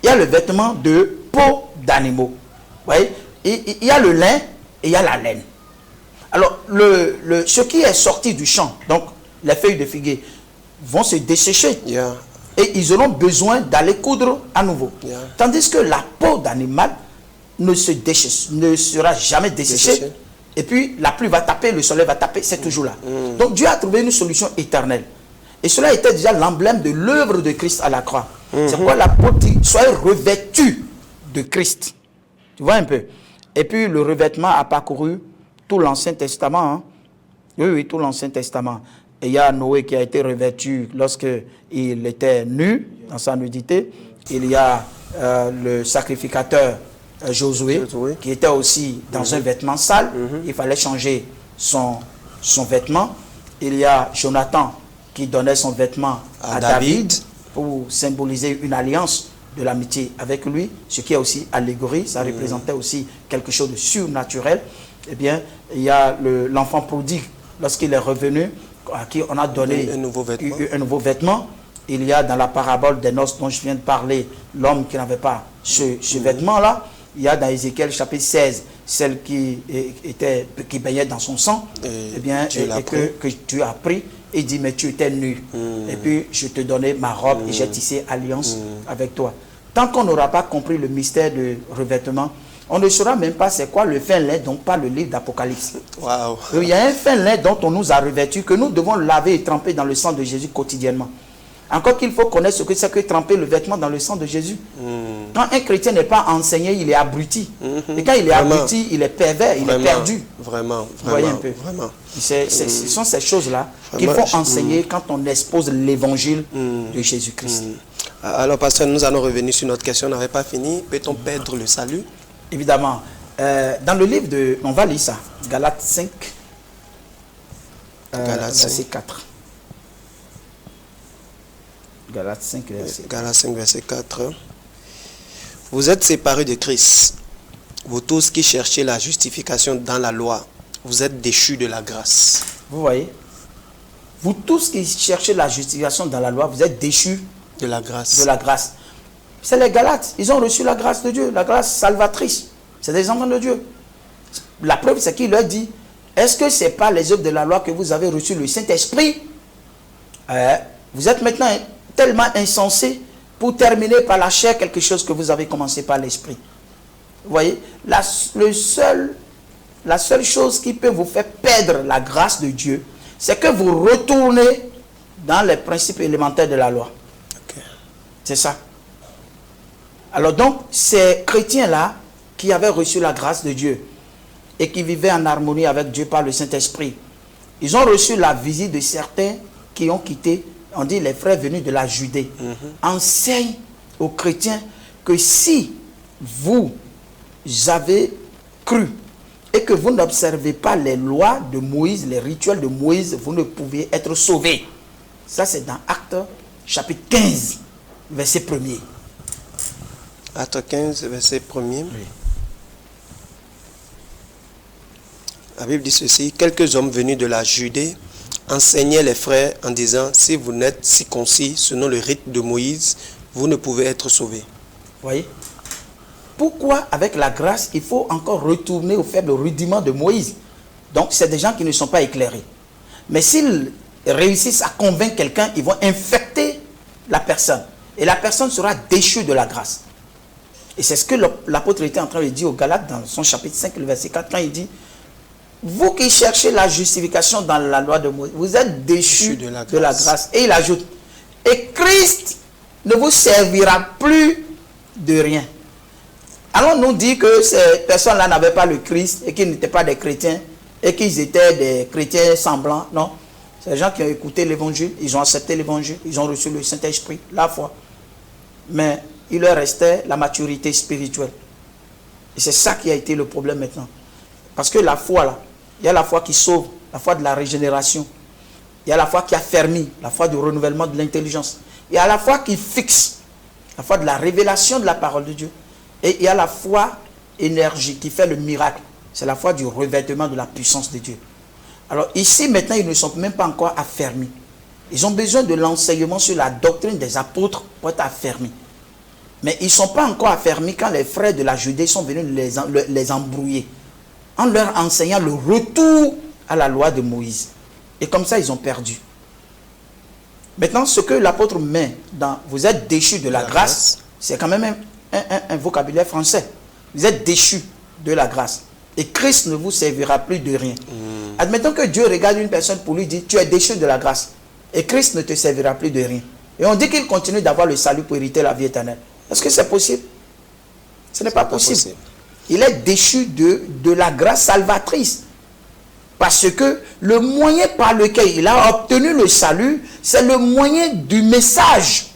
il y a le vêtement de peau d'animaux. Vous voyez? Il y a le lin et il y a la laine. Alors, ce qui est sorti du champ, donc les feuilles de figuier, vont se dessécher. Yeah. Et ils auront besoin d'aller coudre à nouveau. Yeah. Tandis que la peau d'animal ne sera jamais desséchée. Et puis la pluie va taper, le soleil va taper, c'est toujours là. Donc Dieu a trouvé une solution éternelle. Et cela était déjà l'emblème de l'œuvre de Christ à la croix. C'est pourquoi l'apôtre dit, soyez revêtus de Christ. Tu vois un peu. Et puis le revêtement a parcouru tout l'Ancien Testament. Hein. Oui, tout l'Ancien Testament. Et il y a Noé qui a été revêtu lorsqu'il était nu, dans sa nudité. Il y a le sacrificateur Josué, qui était aussi dans un vêtement sale. Il fallait changer son vêtement. Il y a Jonathan qui donnait son vêtement à David pour symboliser une alliance de l'amitié avec lui, ce qui est aussi allégorie, ça représentait aussi quelque chose de surnaturel. Eh bien, il y a l'enfant prodigue, lorsqu'il est revenu, à qui on a donné un nouveau vêtement. Il y a dans la parabole des noces dont je viens de parler, l'homme qui n'avait pas ce vêtement-là. Il y a dans Ézéchiel chapitre 16, celle qui baignait dans son sang, eh bien, que tu as pris, et dit, mais tu étais nu. Et puis, je te donnais ma robe et j'ai tissé alliance avec toi. Tant qu'on n'aura pas compris le mystère de revêtement, on ne saura même pas c'est quoi le fin lin dont parle le livre d'Apocalypse. Wow. Il y a un fin lin dont on nous a revêtu, que nous devons laver et tremper dans le sang de Jésus quotidiennement. Encore qu'il faut connaître ce que c'est que tremper le vêtement dans le sang de Jésus. Quand un chrétien n'est pas enseigné, il est abruti. Et quand il est abruti, il est pervers, il est perdu. Vraiment. Vous voyez un peu. Ce sont ces choses-là qu'il faut enseigner quand on expose l'évangile de Jésus-Christ. Alors, pasteur, nous allons revenir sur notre question. On n'avait pas fini. Peut-on perdre le salut? Évidemment. Dans le livre de... On va lire ça. Galates 5, verset 4. Galates 5, verset 4. Galates 5, verset 4. Vous êtes séparés de Christ. Vous tous qui cherchez la justification dans la loi, vous êtes déchus de la grâce. Vous voyez? Vous tous qui cherchez la justification dans la loi, vous êtes déchus de la grâce. De la grâce. C'est les Galates. Ils ont reçu la grâce de Dieu, la grâce salvatrice. C'est des enfants de Dieu. La preuve, c'est qu'il leur dit, est-ce que ce n'est pas les œuvres de la loi que vous avez reçu le Saint-Esprit? Vous êtes maintenant tellement insensés pour terminer par la chair quelque chose que vous avez commencé par l'esprit. Vous voyez, la seule chose qui peut vous faire perdre la grâce de Dieu, c'est que vous retournez dans les principes élémentaires de la loi. Okay. C'est ça. Alors donc, ces chrétiens-là, qui avaient reçu la grâce de Dieu et qui vivaient en harmonie avec Dieu par le Saint-Esprit, ils ont reçu la visite de certains qui ont quitté, on dit les frères venus de la Judée, enseignent aux chrétiens que si vous avez cru et que vous n'observez pas les lois de Moïse, les rituels de Moïse, vous ne pouvez être sauvés. Ça, c'est dans Actes chapitre 15, verset 1er. Actes 15, verset 1er. Oui. La Bible dit ceci, quelques hommes venus de la Judée enseignaient les frères en disant, si vous n'êtes circoncis selon le rite de Moïse, vous ne pouvez être sauvés. Vous voyez? Pourquoi, avec la grâce, il faut encore retourner au faible rudiment de Moïse? Donc, c'est des gens qui ne sont pas éclairés. Mais s'ils réussissent à convaincre quelqu'un, ils vont infecter la personne. Et la personne sera déchue de la grâce. Et c'est ce que l'apôtre était en train de dire aux Galates dans son chapitre 5, le verset 4, quand il dit, vous qui cherchez la justification dans la loi de Moïse, vous êtes déchus de la grâce. Et il ajoute, et Christ ne vous servira plus de rien. Alors nous dit que ces personnes-là n'avaient pas le Christ et qu'ils n'étaient pas des chrétiens et qu'ils étaient des chrétiens semblants. Non, c'est des gens qui ont écouté l'évangile, ils ont accepté l'évangile, ils ont reçu le Saint-Esprit, la foi. Mais il leur restait la maturité spirituelle. Et c'est ça qui a été le problème maintenant. Parce que la foi, là, il y a la foi qui sauve, la foi de la régénération. Il y a la foi qui affermit, la foi du renouvellement de l'intelligence. Il y a la foi qui fixe, la foi de la révélation de la parole de Dieu. Et il y a la foi énergie qui fait le miracle. C'est la foi du revêtement de la puissance de Dieu. Alors ici, maintenant, ils ne sont même pas encore affermis. Ils ont besoin de l'enseignement sur la doctrine des apôtres pour être affermis. Mais ils ne sont pas encore affermis quand les frères de la Judée sont venus les embrouiller, en leur enseignant le retour à la loi de Moïse. Et comme ça, ils ont perdu. Maintenant, ce que l'apôtre met dans « vous êtes déchus de la grâce », c'est quand même un vocabulaire français. Vous êtes déchus de la grâce. Et Christ ne vous servira plus de rien. Admettons que Dieu regarde une personne pour lui dire « tu es déchu de la grâce ». Et Christ ne te servira plus de rien. Et on dit qu'il continue d'avoir le salut pour hériter la vie éternelle. Est-ce que c'est possible? Ce n'est pas possible. Il est déchu de la grâce salvatrice. Parce que le moyen par lequel il a obtenu le salut, c'est le moyen du message.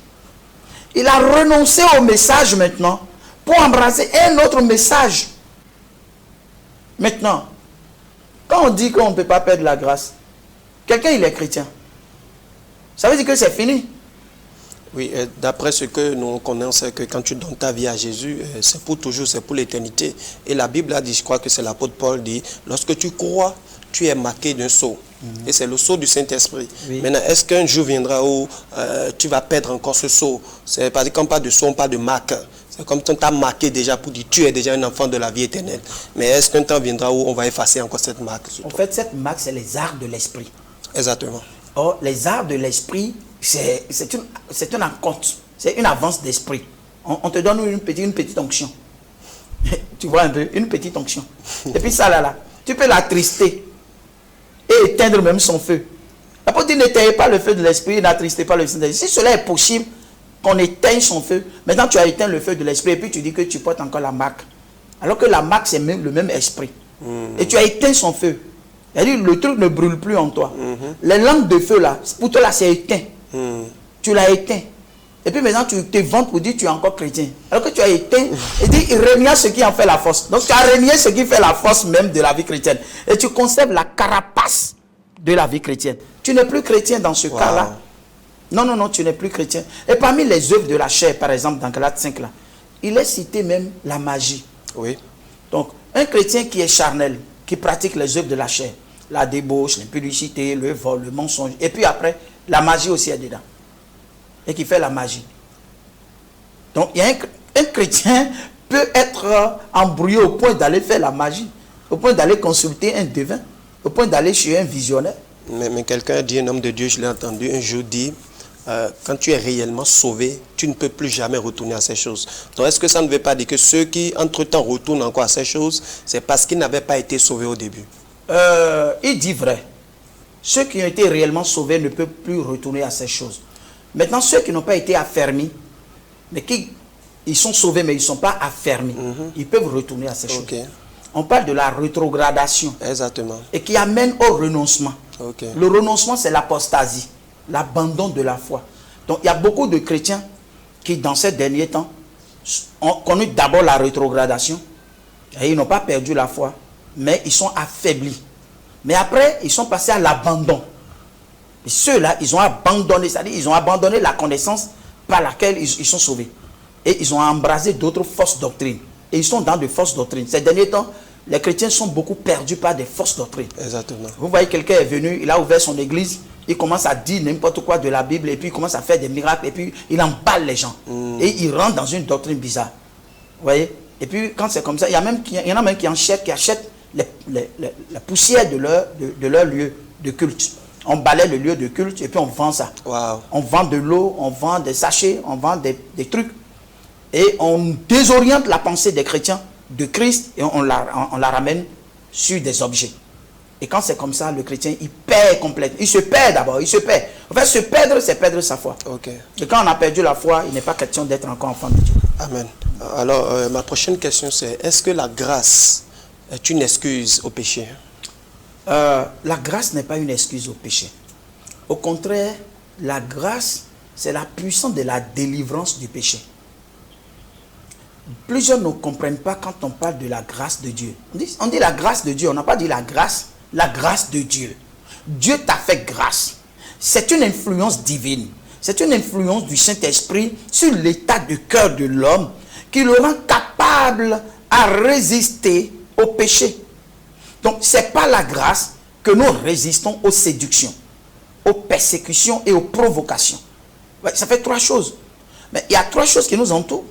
Il a renoncé au message maintenant pour embrasser un autre message. Maintenant, quand on dit qu'on ne peut pas perdre la grâce, quelqu'un il est chrétien. Ça veut dire que c'est fini. Oui, d'après ce que nous connaissons, c'est que quand tu donnes ta vie à Jésus, c'est pour toujours, c'est pour l'éternité. Et la Bible a dit, je crois que c'est l'apôtre Paul dit, lorsque tu crois, tu es marqué d'un sceau. Et c'est le sceau du Saint-Esprit. Oui. Maintenant, est-ce qu'un jour viendra où tu vas perdre encore ce sceau? C'est parce qu'on parle de sceau, on parle de marque. C'est comme si on t'a marqué déjà pour dire tu es déjà un enfant de la vie éternelle. Mais est-ce qu'un temps viendra où on va effacer encore cette marque? En fait, cette marque, c'est les arts de l'esprit. Exactement. Or, les arts de l'esprit, c'est une rencontre, c'est une avance d'esprit. On te donne une petite onction. Tu vois un peu, une petite onction. Et puis ça là, tu peux l'attrister et éteindre même son feu. L'apôtre dit n'éteignez pas le feu de l'esprit, n'attristez pas le Saint-Esprit. Si cela est possible, qu'on éteigne son feu, maintenant tu as éteint le feu de l'esprit et puis tu dis que tu portes encore la marque. Alors que la marque c'est même le même esprit. Et tu as éteint son feu. C'est-à-dire le truc ne brûle plus en toi. Les lampes de feu là, pour toi là c'est éteint. Tu l'as éteint. Et puis maintenant tu te vantes pour dire que tu es encore chrétien. Alors que tu as éteint et dit il renia ce qui en fait la force. Donc tu as renié ce qui fait la force même de la vie chrétienne. Et tu conserves la carapace de la vie chrétienne. Tu n'es plus chrétien dans ce cas-là. Non, tu n'es plus chrétien. Et parmi les œuvres de la chair, par exemple, dans Galates 5, là, il est cité même la magie. Oui. Donc, un chrétien qui est charnel, qui pratique les œuvres de la chair, la débauche, l'impudicité, le vol, le mensonge, et puis après, la magie aussi est dedans. Et qui fait la magie. Donc, il y a un chrétien peut être embrouillé au point d'aller faire la magie, au point d'aller consulter un devin, au point d'aller chez un visionnaire. Mais quelqu'un a dit, un homme de Dieu, je l'ai entendu un jour dire, quand tu es réellement sauvé, tu ne peux plus jamais retourner à ces choses. Donc est-ce que ça ne veut pas dire que ceux qui entre-temps retournent encore à ces choses, c'est parce qu'ils n'avaient pas été sauvés au début? Il dit vrai. Ceux qui ont été réellement sauvés ne peuvent plus retourner à ces choses. Maintenant, ceux qui n'ont pas été affermis, mais ils sont sauvés mais ils ne sont pas affermis, ils peuvent retourner à ces choses. On parle de la rétrogradation. Exactement. Et qui amène au renoncement. Le renoncement, c'est l'apostasie, l'abandon de la foi. Donc, il y a beaucoup de chrétiens qui, dans ces derniers temps, ont connu d'abord la rétrogradation. Et ils n'ont pas perdu la foi, mais ils sont affaiblis. Mais après, ils sont passés à l'abandon. Et ceux-là, ils ont abandonné, c'est-à-dire ils ont abandonné la connaissance par laquelle ils sont sauvés. Et ils ont embrasé d'autres fausses doctrines. Et ils sont dans de fausses doctrines. Ces derniers temps, les chrétiens sont beaucoup perdus par des fausses doctrines. Exactement. Vous voyez, quelqu'un est venu, il a ouvert son église, il commence à dire n'importe quoi de la Bible, et puis il commence à faire des miracles, et puis il emballe les gens. Et il rentre dans une doctrine bizarre. Vous voyez? Et puis quand c'est comme ça, il y en a même qui achètent la poussière de leur lieu de culte. On balaie le lieu de culte, et puis on vend ça. Wow. On vend de l'eau, on vend des sachets, on vend des trucs. Et on désoriente la pensée des chrétiens de Christ et on la ramène sur des objets. Et quand c'est comme ça, le chrétien, il perd complètement. Il se perd d'abord, il se perd. En fait, se perdre, c'est perdre sa foi. Et quand on a perdu la foi, il n'est pas question d'être encore enfant de Dieu. Amen. Alors, ma prochaine question, c'est, est-ce que la grâce est une excuse au péché? La grâce n'est pas une excuse au péché. Au contraire, la grâce, c'est la puissance de la délivrance du péché. Plusieurs ne comprennent pas quand on parle de la grâce de Dieu. On dit la grâce de Dieu, on n'a pas dit la grâce de Dieu. Dieu t'a fait grâce. C'est une influence divine. C'est une influence du Saint-Esprit sur l'état de cœur de l'homme qui le rend capable à résister au péché. Donc, ce n'est pas la grâce que nous résistons aux séductions, aux persécutions et aux provocations. Ouais, ça fait 3 choses. Mais il y a 3 choses qui nous entourent.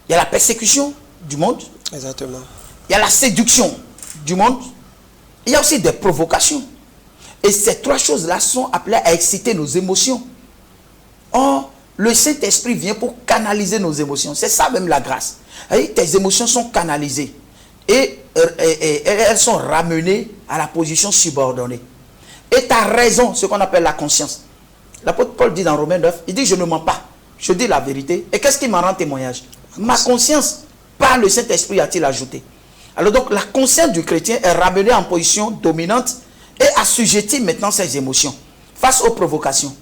Il y a la persécution du monde. Exactement. Il y a la séduction du monde. Il y a aussi des provocations. Et ces 3 choses-là sont appelées à exciter nos émotions. Or, le Saint-Esprit vient pour canaliser nos émotions. C'est ça même la grâce. Et tes émotions sont canalisées. Et elles sont ramenées à la position subordonnée. Et ta raison, ce qu'on appelle la conscience. L'apôtre Paul dit dans Romains 9, il dit je ne mens pas, je dis la vérité. Et qu'est-ce qui m'en rend témoignage? Ma conscience, par le Saint-Esprit a-t-il ajouté. Alors donc la conscience du chrétien est ramenée en position dominante et assujettit maintenant ses émotions face aux provocations.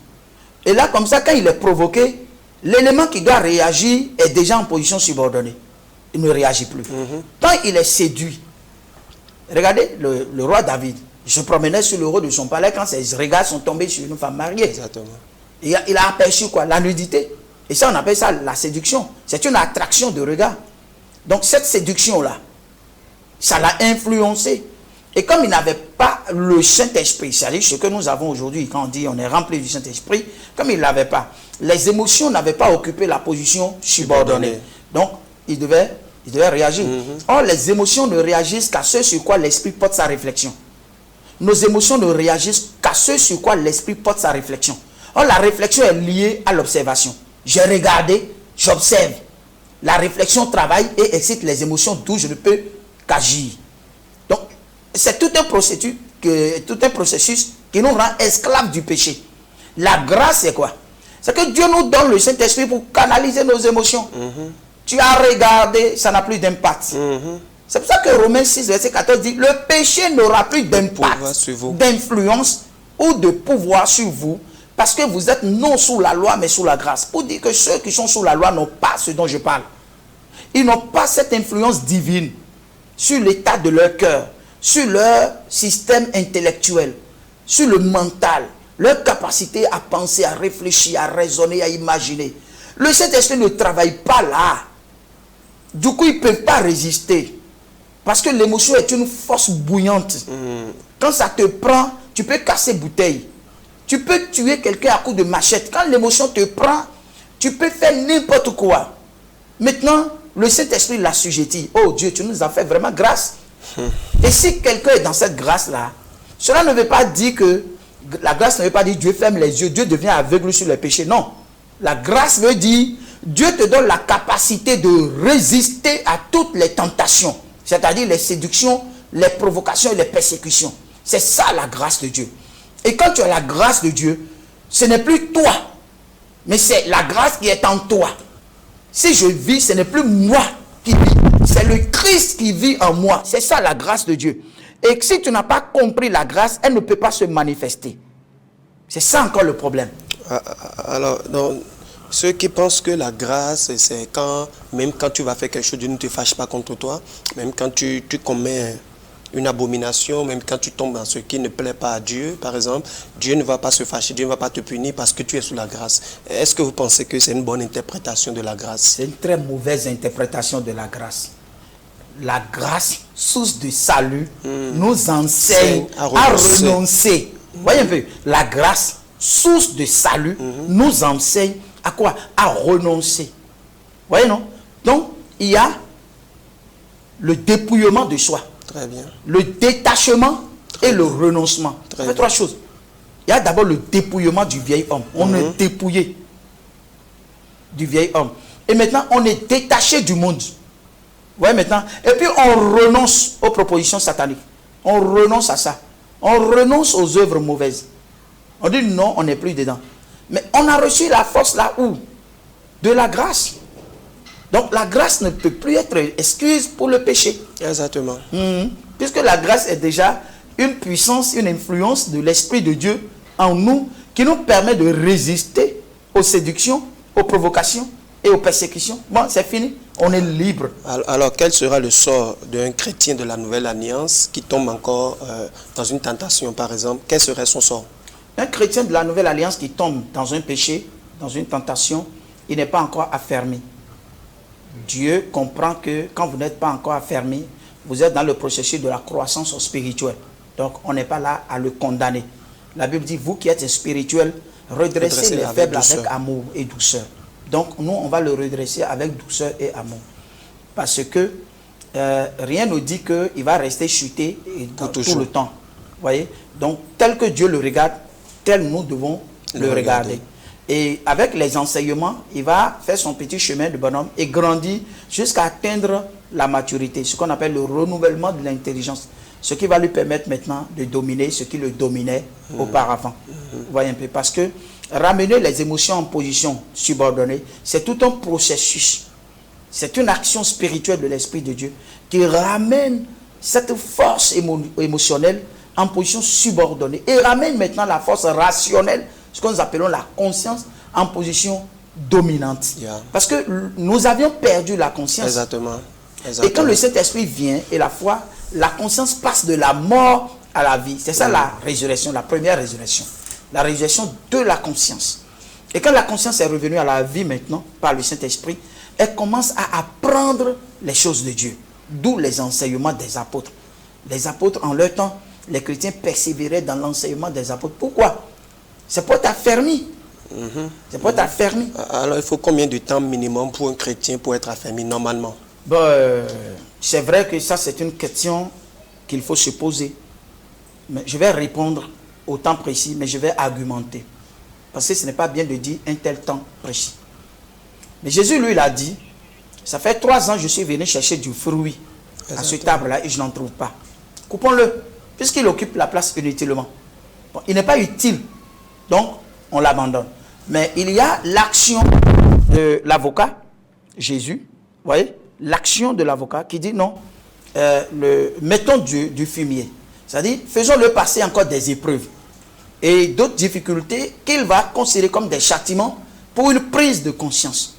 Et là comme ça, quand il est provoqué, l'élément qui doit réagir est déjà en position subordonnée. Il ne réagit plus. Quand il est séduit, regardez le roi David, je promenais sur le haut de son palais quand ses regards sont tombés sur une femme mariée. Exactement. Il a aperçu quoi? La nudité. Et ça, on appelle ça la séduction. C'est une attraction de regard. Donc cette séduction-là, ça l'a influencé. Et comme il n'avait pas le Saint-Esprit, c'est-à-dire ce que nous avons aujourd'hui, quand on dit on est rempli du Saint-Esprit, comme il ne l'avait pas, les émotions n'avaient pas occupé la position subordonnée. Donc, il devait réagir. Or, les émotions ne réagissent qu'à ce sur quoi l'Esprit porte sa réflexion. Nos émotions ne réagissent qu'à ce sur quoi l'Esprit porte sa réflexion. Or, la réflexion est liée à l'observation. J'ai regardé, j'observe. La réflexion travaille et excite les émotions d'où je ne peux qu'agir. Donc, c'est tout un processus qui nous rend esclaves du péché. La grâce, c'est quoi? C'est que Dieu nous donne le Saint-Esprit pour canaliser nos émotions. Tu as regardé, ça n'a plus d'impact. C'est pour ça que Romains 6, verset 14 dit, le péché n'aura plus d'impact, d'influence ou de pouvoir sur vous, parce que vous êtes non sous la loi, mais sous la grâce. Pour dire que ceux qui sont sous la loi n'ont pas ce dont je parle. Ils n'ont pas cette influence divine sur l'état de leur cœur, sur leur système intellectuel, sur le mental, leur capacité à penser, à réfléchir, à raisonner, à imaginer. Le Saint-Esprit ne travaille pas là. Du coup, ils ne peuvent pas résister. Parce que l'émotion est une force bouillante. Quand ça te prend, tu peux casser bouteille. Tu peux tuer quelqu'un à coups de machette. Quand l'émotion te prend, tu peux faire n'importe quoi. Maintenant, le Saint-Esprit l'assujettit. Oh Dieu, tu nous as fait vraiment grâce. Et si quelqu'un est dans cette grâce-là, cela ne veut pas dire que... La grâce ne veut pas dire Dieu ferme les yeux, Dieu devient aveugle sur les péchés. Non. La grâce veut dire Dieu te donne la capacité de résister à toutes les tentations. C'est-à-dire les séductions, les provocations et les persécutions. C'est ça la grâce de Dieu. Et quand tu as la grâce de Dieu, ce n'est plus toi, mais c'est la grâce qui est en toi. Si je vis, ce n'est plus moi qui vis, c'est le Christ qui vit en moi. C'est ça la grâce de Dieu. Et si tu n'as pas compris la grâce, elle ne peut pas se manifester. C'est ça encore le problème. Alors, donc, ceux qui pensent que la grâce, c'est quand, même quand tu vas faire quelque chose, Dieu ne te fâche pas contre toi, même quand tu commets une abomination, même quand tu tombes dans ce qui ne plaît pas à Dieu, par exemple, Dieu ne va pas se fâcher, Dieu ne va pas te punir parce que tu es sous la grâce. Est-ce que vous pensez que c'est une bonne interprétation de la grâce? C'est une très mauvaise interprétation de la grâce. La grâce, source de salut, nous enseigne à renoncer. Voyez un peu, la grâce, source de salut, nous enseigne à quoi? À renoncer. Voyez, non? Donc, il y a le dépouillement de soi. Très bien. Le détachement et le renoncement. Ça fait 3 choses. Il y a d'abord le dépouillement du vieil homme. On est dépouillé du vieil homme. Et maintenant, on est détaché du monde. Vous voyez maintenant? Et puis, on renonce aux propositions sataniques. On renonce à ça. On renonce aux œuvres mauvaises. On dit non, on n'est plus dedans. Mais on a reçu la force là où? De la grâce. Donc la grâce ne peut plus être excuse pour le péché. Exactement. Puisque la grâce est déjà une puissance, une influence de l'Esprit de Dieu en nous qui nous permet de résister aux séductions, aux provocations et aux persécutions. Bon, c'est fini. On est libre. Alors, quel sera le sort d'un chrétien de la Nouvelle Alliance qui tombe encore dans une tentation, par exemple? Quel serait son sort? Un chrétien de la Nouvelle Alliance qui tombe dans un péché, dans une tentation, il n'est pas encore affermi. Dieu comprend que quand vous n'êtes pas encore affermi, vous êtes dans le processus de la croissance spirituelle. Donc, on n'est pas là à le condamner. La Bible dit, vous qui êtes spirituels, redressez les faibles avec amour et douceur. Donc, nous, on va le redresser avec douceur et amour. Parce que rien ne dit qu'il va rester chuté tout le temps. Voyez? Donc, tel que Dieu le regarde, tel nous devons le regarder. Et avec les enseignements, il va faire son petit chemin de bonhomme et grandir jusqu'à atteindre la maturité, ce qu'on appelle le renouvellement de l'intelligence. Ce qui va lui permettre maintenant de dominer ce qui le dominait auparavant. Vous voyez un peu? Parce que ramener les émotions en position subordonnée, c'est tout un processus. C'est une action spirituelle de l'Esprit de Dieu qui ramène cette force émotionnelle en position subordonnée et ramène maintenant la force rationnelle, ce que nous appelons la conscience, en position dominante. Parce que nous avions perdu la conscience. Exactement. Et quand le Saint-Esprit vient et la foi, la conscience passe de la mort à la vie. C'est ça la résurrection, la première résurrection. La résurrection de la conscience. Et quand la conscience est revenue à la vie maintenant, par le Saint-Esprit, elle commence à apprendre les choses de Dieu. D'où les enseignements des apôtres. Les apôtres, en leur temps, les chrétiens persévéraient dans l'enseignement des apôtres. Pourquoi? C'est pour t'affermir. C'est pour t'affermir. Alors, il faut combien de temps minimum pour un chrétien pour être affermi normalement? Bon, c'est vrai que ça, c'est une question qu'il faut se poser. Mais je vais répondre au temps précis, mais je vais argumenter. Parce que ce n'est pas bien de dire un tel temps précis. Mais Jésus, lui, il a dit, ça fait 3 ans que je suis venu chercher du fruit à cet arbre-là et je n'en trouve pas. Coupons-le, puisqu'il occupe la place inutilement. Bon, il n'est pas utile, donc on l'abandonne. Mais il y a l'action de l'avocat, Jésus, vous voyez, l'action de l'avocat qui dit non, mettons du fumier. C'est-à-dire, faisons-le passer encore des épreuves et d'autres difficultés qu'il va considérer comme des châtiments pour une prise de conscience.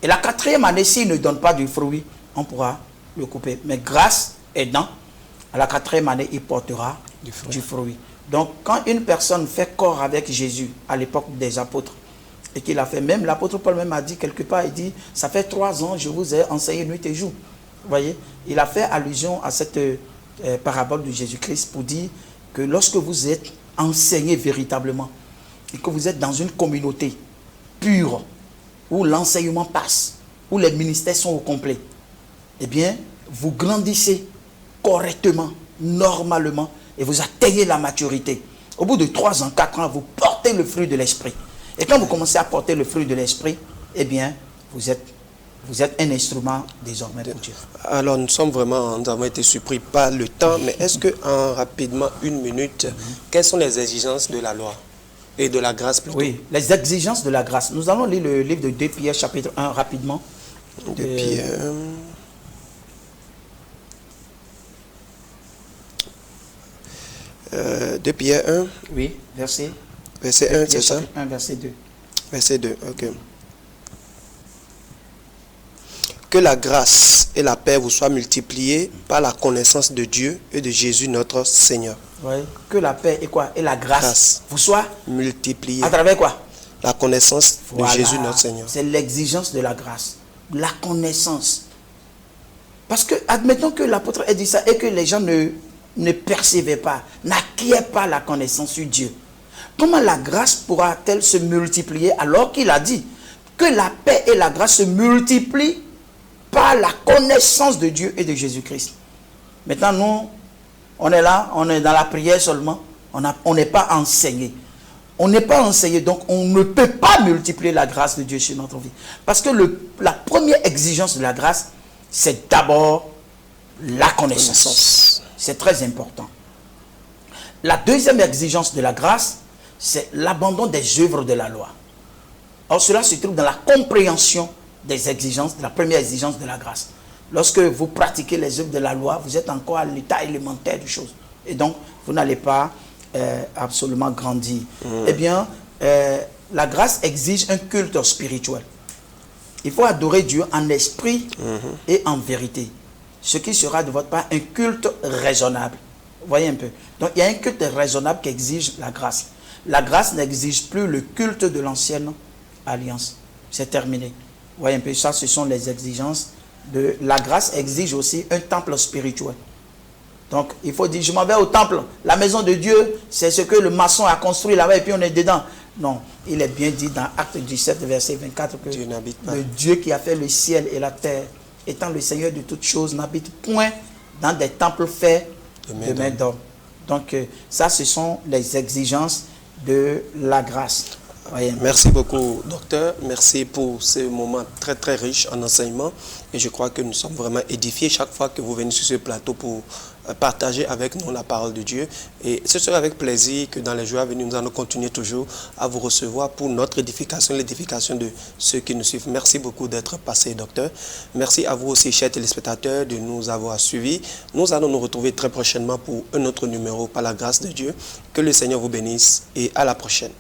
Et la 4e année, s'il ne donne pas du fruit, on pourra le couper. Mais grâce aidant, à la 4e année, il portera du fruit. Donc, quand une personne fait corps avec Jésus à l'époque des apôtres, et qu'il a fait, même l'apôtre Paul même a dit quelque part, il dit, ça fait 3 ans, je vous ai enseigné nuit et jour. Vous voyez, il a fait allusion à cette parabole de Jésus-Christ pour dire que lorsque vous êtes enseigné véritablement, et que vous êtes dans une communauté pure, où l'enseignement passe, où les ministères sont au complet, eh bien, vous grandissez correctement, normalement, et vous atteignez la maturité. Au bout de 3 ans, 4 ans, vous portez le fruit de l'esprit. Et quand vous commencez à porter le fruit de l'esprit, eh bien, vous êtes un instrument désormais pour Dieu. Alors, nous avons été surpris par le temps, mais est-ce que, en rapidement, 1 minute, quelles sont les exigences de la loi et de la grâce plutôt? Oui, les exigences de la grâce. Nous allons lire le livre de 2 Pierre, chapitre 1, rapidement. 2 Pierre. 2 Pierre 1. Oui, verset 1, c'est ça? 1, verset 2. Verset 2, ok. Que la grâce et la paix vous soient multipliées par la connaissance de Dieu et de Jésus notre Seigneur. Oui. Que la paix et quoi? Et la grâce vous soient multipliées. À travers quoi? La connaissance de Jésus notre Seigneur. C'est l'exigence de la grâce. La connaissance. Parce que, admettons que l'apôtre ait dit ça et que les gens ne percevaient pas, n'acquièrent pas la connaissance sur Dieu. Comment la grâce pourra-t-elle se multiplier alors qu'il a dit que la paix et la grâce se multiplient par la connaissance de Dieu et de Jésus-Christ? Maintenant, nous, on est là, on est dans la prière seulement, on n'est pas enseigné. On n'est pas enseigné, donc on ne peut pas multiplier la grâce de Dieu sur notre vie. Parce que la première exigence de la grâce, c'est d'abord la connaissance. C'est très important. La deuxième exigence de la grâce, c'est l'abandon des œuvres de la loi. Or, cela se trouve dans la compréhension des exigences, de la première exigence de la grâce. Lorsque vous pratiquez les œuvres de la loi, vous êtes encore à l'état élémentaire des choses. Et donc, vous n'allez pas absolument grandir. Eh bien, la grâce exige un culte spirituel. Il faut adorer Dieu en esprit et en vérité. Ce qui sera de votre part un culte raisonnable. Vous voyez un peu. Donc, il y a un culte raisonnable qui exige la grâce. La grâce n'exige plus le culte de l'ancienne alliance. C'est terminé. Vous voyez un peu, ça, ce sont les exigences de... La grâce exige aussi un temple spirituel. Donc, il faut dire, je m'en vais au temple. La maison de Dieu, c'est ce que le maçon a construit là-bas et puis on est dedans. Non, il est bien dit dans Acte 17, verset 24 que Dieu n'habite pas. le Dieu qui a fait le ciel et la terre, étant le Seigneur de toutes choses, n'habite point dans des temples faits de main d'homme. Donc, ça, ce sont les exigences de la grâce. Voyez. Merci beaucoup, docteur. Merci pour ce moment très, très riche en enseignement. Et je crois que nous sommes vraiment édifiés chaque fois que vous venez sur ce plateau pour partager avec nous la parole de Dieu. Et ce sera avec plaisir que dans les jours à venir, nous allons continuer toujours à vous recevoir pour notre édification, l'édification de ceux qui nous suivent. Merci beaucoup d'être passé, docteur. Merci à vous aussi, chers téléspectateurs, de nous avoir suivis. Nous allons nous retrouver très prochainement pour un autre numéro par la grâce de Dieu. Que le Seigneur vous bénisse et à la prochaine.